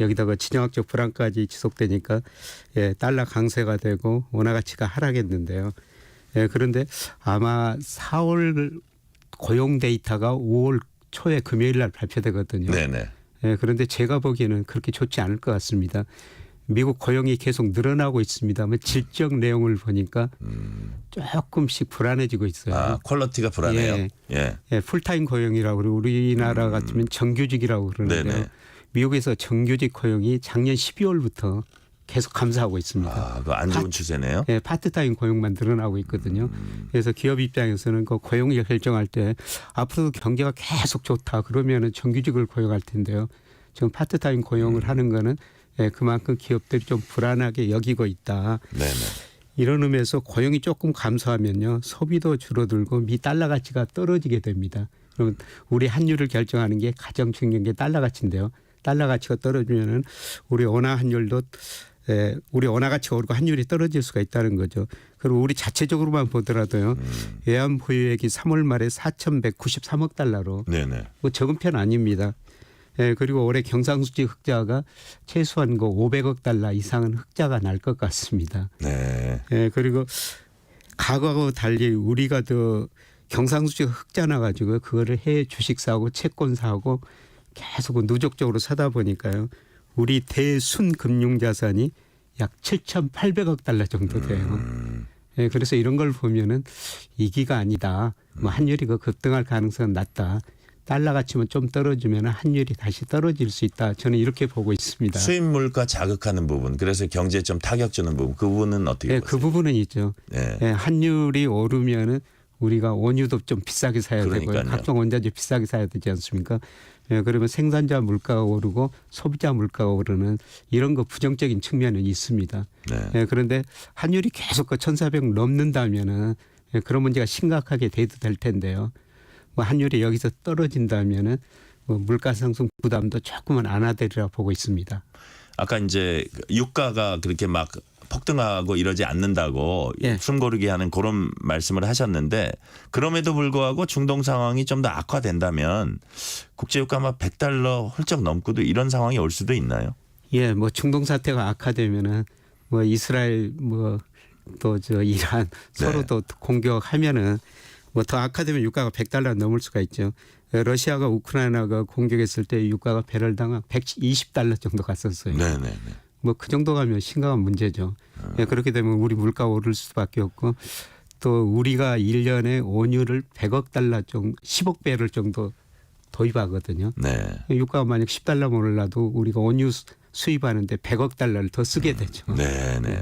여기다가 진영학적 불안까지 지속되니까 달러 강세가 되고 원화 가치가 하락했는데요. 그런데 아마 4월 고용 데이터가 5월 초에 금요일 날 발표되거든요. 네네. 그런데 제가 보기에는 그렇게 좋지 않을 것 같습니다. 미국 고용이 계속 늘어나고 있습니다만 질적 내용을 보니까 조금씩 불안해지고 있어요. 아, 퀄리티가 불안해요. 예. 풀타임 고용이라고 그러고 우리나라 같으면 정규직이라고 그러는데요. 네네. 미국에서 정규직 고용이 작년 12월부터 계속 감소하고 있습니다. 아, 그거 안 좋은 추세네요. 예, 파트타임 고용만 늘어나고 있거든요. 그래서 기업 입장에서는 그 고용을 결정할 때 앞으로도 경제가 계속 좋다 그러면은 정규직을 고용할 텐데요. 지금 파트타임 고용을 하는 거는 그만큼 기업들이 좀 불안하게 여기고 있다. 네네. 이런 의미에서 고용이 조금 감소하면요. 소비도 줄어들고 미 달러 가치가 떨어지게 됩니다. 그럼 우리 환율을 결정하는 게 가장 중요한 게 달러 가치인데요. 달러 가치가 떨어지면은 우리 원화 환율도 우리 원화 가치가 오르고 환율이 떨어질 수가 있다는 거죠. 그리고 우리 자체적으로만 보더라도요. 외환 보유액이 3월 말에 4,193억 달러로 네네. 뭐 적은 편 아닙니다. 그리고 올해 경상수지 흑자가 최소한 500억 달러 이상은 흑자가 날 것 같습니다. 네. 그리고 과거하고 달리 우리가 더 경상수지 흑자 나가지고 그거를 해외 주식 사고 채권 사고 계속 누적적으로 사다 보니까요. 우리 대순 금융자산이 약 7,800억 달러 정도 돼요. 그래서 이런 걸 보면은 이기가 아니다. 뭐 환율이 급등할 가능성은 낮다. 달러 가치만 좀 떨어지면 환율이 다시 떨어질 수 있다. 저는 이렇게 보고 있습니다. 수입 물가 자극하는 부분, 그래서 경제에 좀 타격 주는 부분, 그 부분은 어떻게 보세요? 그 부분은 있죠. 환율이 오르면은 우리가 원유도 좀 비싸게 사야 그러니까요. 되고요. 각종 원자재 비싸게 사야 되지 않습니까? 그러면 생산자 물가가 오르고 소비자 물가가 오르는 이런 거 부정적인 측면은 있습니다. 네. 그런데 환율이 계속 1,400 넘는다면은 그런 문제가 심각하게 돼도 될 텐데요. 뭐 환율이 여기서 떨어진다면은 뭐 물가 상승 부담도 조금은 안아되리라 보고 있습니다. 아까 이제 유가가 그렇게 막 폭등하고 이러지 않는다고 예. 숨고르게 하는 그런 말씀을 하셨는데 그럼에도 불구하고 중동 상황이 좀 더 악화된다면 국제유가 막 $100 훌쩍 넘고도 이런 상황이 올 수도 있나요? 예, 뭐 중동 사태가 악화되면은 뭐 이스라엘 뭐 또 저 이란 서로 또 공격하면은 뭐 더 악화되면 유가가 $100 넘을 수가 있죠. 러시아가 우크라이나가 공격했을 때 유가가 배럴당 $120 정도 갔었어요. 네네. 뭐 그 정도 가면 심각한 문제죠. 예, 그렇게 되면 우리 물가 오를 수밖에 없고 또 우리가 1년에 원유를 $100억 정도 10억 배럴 정도 도입하거든요. 네. 유가가 만약 $10만 올라도 우리가 원유 수입하는데 $100억 더 쓰게 되죠. 네네.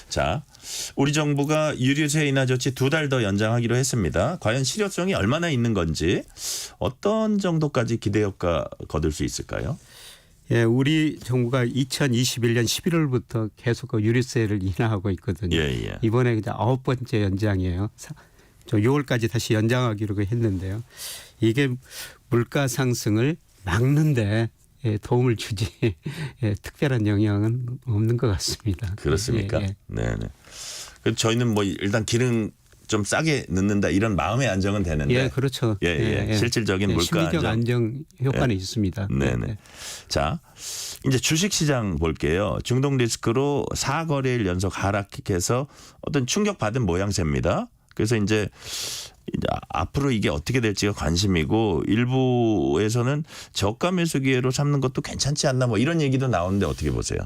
자, 우리 정부가 유류세 인하 조치 2달 더 연장하기로 했습니다. 과연 실효성이 얼마나 있는 건지 어떤 정도까지 기대 효과 거둘 수 있을까요? 예, 우리 정부가 2021년 11월부터 계속 그 유류세를 인하하고 있거든요. 예. 이번에 이제 9번째 연장이에요. 저 6월까지 다시 연장하기로 했는데요. 이게 물가 상승을 막는데 도움을 주지 특별한 영향은 없는 것 같습니다. 그렇습니까? 예. 네네. 저희는 뭐 일단 기름 좀 싸게 넣는다 이런 마음의 안정은 되는데. 예, 그렇죠. 예. 실질적인 물가 심리적 안정 효과는 예. 있습니다. 네네. 자, 이제 주식시장 볼게요. 중동 리스크로 4거래일 연속 하락해서 어떤 충격받은 모양새입니다. 그래서 이제 앞으로 이게 어떻게 될지가 관심이고 일부에서는 저가 매수 기회로 삼는 것도 괜찮지 않나 뭐 이런 얘기도 나오는데 어떻게 보세요?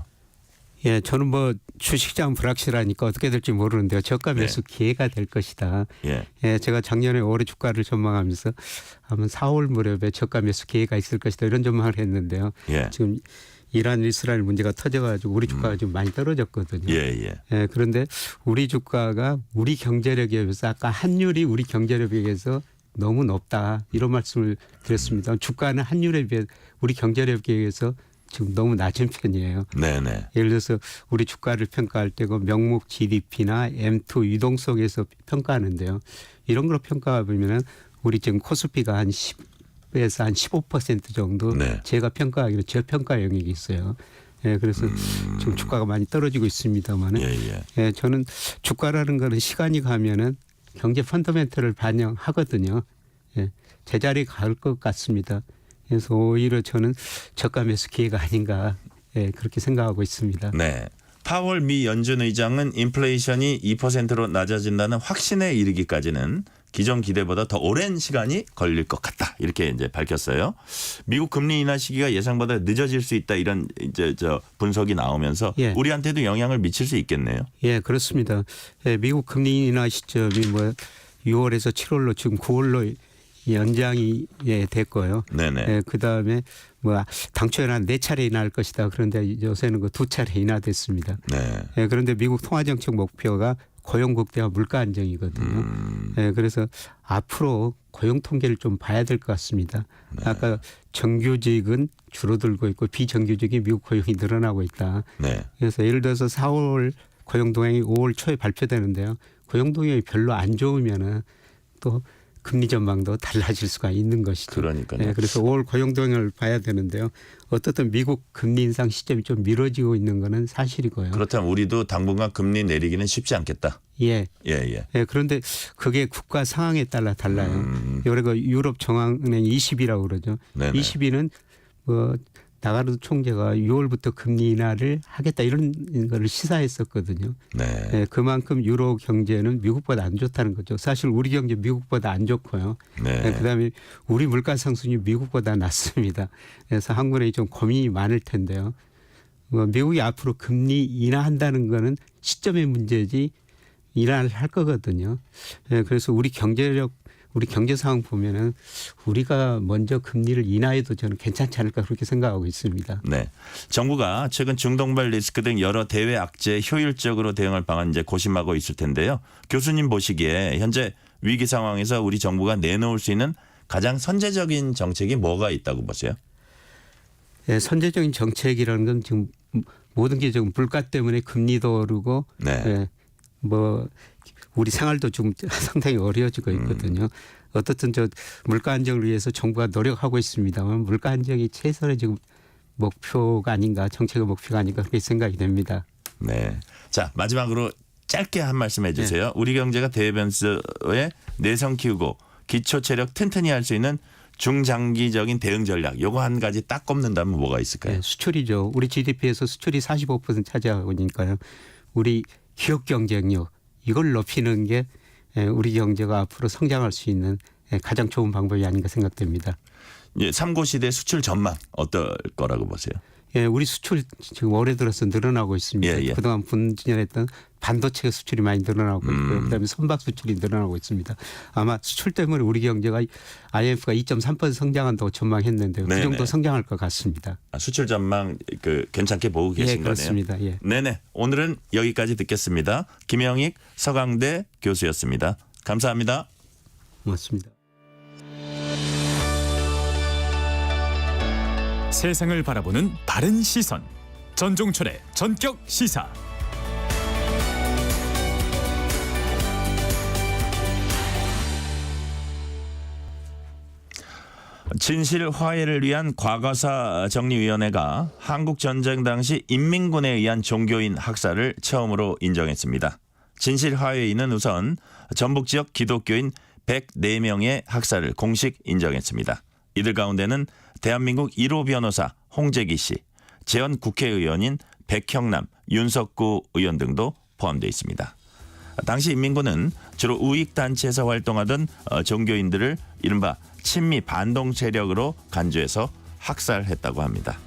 예, 저는 뭐 주식시장 불확실하니까 어떻게 될지 모르는데요. 저가 매수 기회가 될 것이다. 예, 제가 작년에 올해 주가를 전망하면서 아마 4월 무렵에 저가 매수 기회가 있을 것이다 이런 전망을 했는데요. 지금 이란 이스라엘 문제가 터져가지고 우리 주가가 좀 많이 떨어졌거든요. 예. 그런데 우리 주가가 우리 경제력에 비해서 아까 환율이 우리 경제력에 비해서 너무 높다 이런 말씀을 드렸습니다. 주가는 환율에 비해 우리 경제력에 비해서 지금 너무 낮은 편이에요. 네네. 예를 들어서 우리 주가를 평가할 때 그 명목 GDP나 M2 유동성에서 평가하는데요. 이런 걸로 평가해보면은 우리 지금 코스피가 한 10에서 한 15% 정도 제가 평가하기로 저평가 영역이 있어요. 예, 그래서 지금 주가가 많이 떨어지고 있습니다만은 예, 저는 주가라는 거는 시간이 가면은 경제 펀더멘털을 반영하거든요. 예, 제자리에 갈 것 같습니다. 그래서 오히려 저는 저가 매수 기회가 아닌가 그렇게 생각하고 있습니다. 네. 파월 미 연준 의장은 인플레이션이 2%로 낮아진다는 확신에 이르기까지는 기존 기대보다 더 오랜 시간이 걸릴 것 같다. 이렇게 이제 밝혔어요. 미국 금리 인하 시기가 예상보다 늦어질 수 있다. 이런 이제 분석이 나오면서 우리한테도 영향을 미칠 수 있겠네요. 예, 그렇습니다. 예, 미국 금리 인하 시점이 뭐 6월에서 7월로 지금 9월로 연장이 됐고요. 네네. 그다음에 뭐 당초에는 한 4차례 인하할 것이다. 그런데 요새는 그 2차례 인하됐습니다. 네. 그런데 미국 통화정책 목표가 고용 극대화 물가 안정이거든요. 그래서 앞으로 고용 통계를 좀 봐야 될 것 같습니다. 아까 정규직은 줄어들고 있고 비정규직이 미국 고용이 늘어나고 있다. 그래서 예를 들어서 4월 고용 동향이 5월 초에 발표되는데요. 고용 동향이 별로 안 좋으면은 또 금리 전망도 달라질 수가 있는 것이죠. 그러니까요. 그래서 5월 고용 동향을 봐야 되는데요. 어떻든 미국 금리 인상 시점이 좀 미뤄지고 있는 것은 사실이고요. 그렇다면 우리도 당분간 금리 내리기는 쉽지 않겠다. 예. 그런데 그게 국가 상황에 따라 달라요. 그리고 유럽 중앙은행 20이라고 그러죠. 20위는 뭐 나가르도 총재가 6월부터 금리 인하를 하겠다 이런 거를 시사했었거든요. 그만큼 유로 경제는 미국보다 안 좋다는 거죠. 사실 우리 경제 미국보다 안 좋고요. 그다음에 우리 물가 상승이 미국보다 낮습니다. 그래서 한국에 좀 고민이 많을 텐데요. 미국이 앞으로 금리 인하한다는 거는 시점의 문제지 인하를 할 거거든요. 그래서 우리 경제 상황 보면은 우리가 먼저 금리를 인하해도 저는 괜찮지 않을까 그렇게 생각하고 있습니다. 네. 정부가 최근 중동발 리스크 등 여러 대외 악재에 효율적으로 대응할 방안 이제 고심하고 있을 텐데요. 교수님 보시기에 현재 위기 상황에서 우리 정부가 내놓을 수 있는 가장 선제적인 정책이 뭐가 있다고 보세요? 네, 선제적인 정책이라는 건 지금 모든 게 지금 물가 때문에 금리도 오르고 뭐 우리 생활도 좀 상당히 어려워지고 있거든요. 어떻든 저 물가 안정을 위해서 정부가 노력하고 있습니다만 물가 안정이 최선의 지금 목표가 아닌가 정책의 목표가 아닌가 그렇게 생각이 됩니다. 네. 자, 마지막으로 짧게 한 말씀 해주세요. 우리 경제가 대변수에 내성 키우고 기초 체력 튼튼히 할 수 있는 중장기적인 대응 전략. 요거 한 가지 딱 꼽는다면 뭐가 있을까요? 네, 수출이죠. 우리 GDP에서 수출이 45% 차지하고 있으니까요. 우리 기업 경쟁력 이걸 높이는 게 우리 경제가 앞으로 성장할 수 있는 가장 좋은 방법이 아닌가 생각됩니다. 예, 3고 시대 수출 전망 어떨 거라고 보세요? 예, 우리 수출 지금 올해 들어서 늘어나고 있습니다. 예. 그동안 분진했던 반도체 수출이 많이 늘어나고 있고요. 그다음에 선박 수출이 늘어나고 있습니다. 아마 수출 때문에 우리 경제가 IMF가 2.3% 성장한다고 전망했는데요. 그 정도 성장할 것 같습니다. 수출 전망 괜찮게 보고 계신 그렇습니다. 거네요. 예. 네네. 오늘은 여기까지 듣겠습니다. 김영익 서강대 교수였습니다. 감사합니다. 고맙습니다. 세상을 바라보는 바른 시선. 전종철의 전격 시사. 진실 화해를 위한 과거사 정리위원회가 한국 전쟁 당시 인민군에 의한 종교인 학살을 처음으로 인정했습니다. 진실 화해위는 우선 전북 지역 기독교인 104명의 학살을 공식 인정했습니다. 이들 가운데는 대한민국 1호 변호사 홍재기 씨, 재헌 국회의원인 백형남, 윤석구 의원 등도 포함되어 있습니다. 당시 인민군은 주로 우익단체에서 활동하던 종교인들을 이른바 친미 반동 세력으로 간주해서 학살했다고 합니다.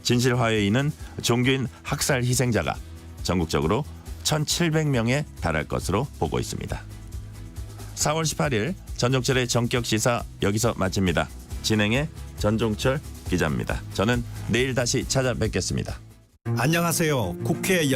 진실화해위는 종교인 학살 희생자가 전국적으로 1,700명에 달할 것으로 보고 있습니다. 4월 18일 전종철의 전격시사 여기서 마칩니다. 진행의 전종철 기자입니다. 저는 내일 다시 찾아뵙겠습니다. 안녕하세요. 국회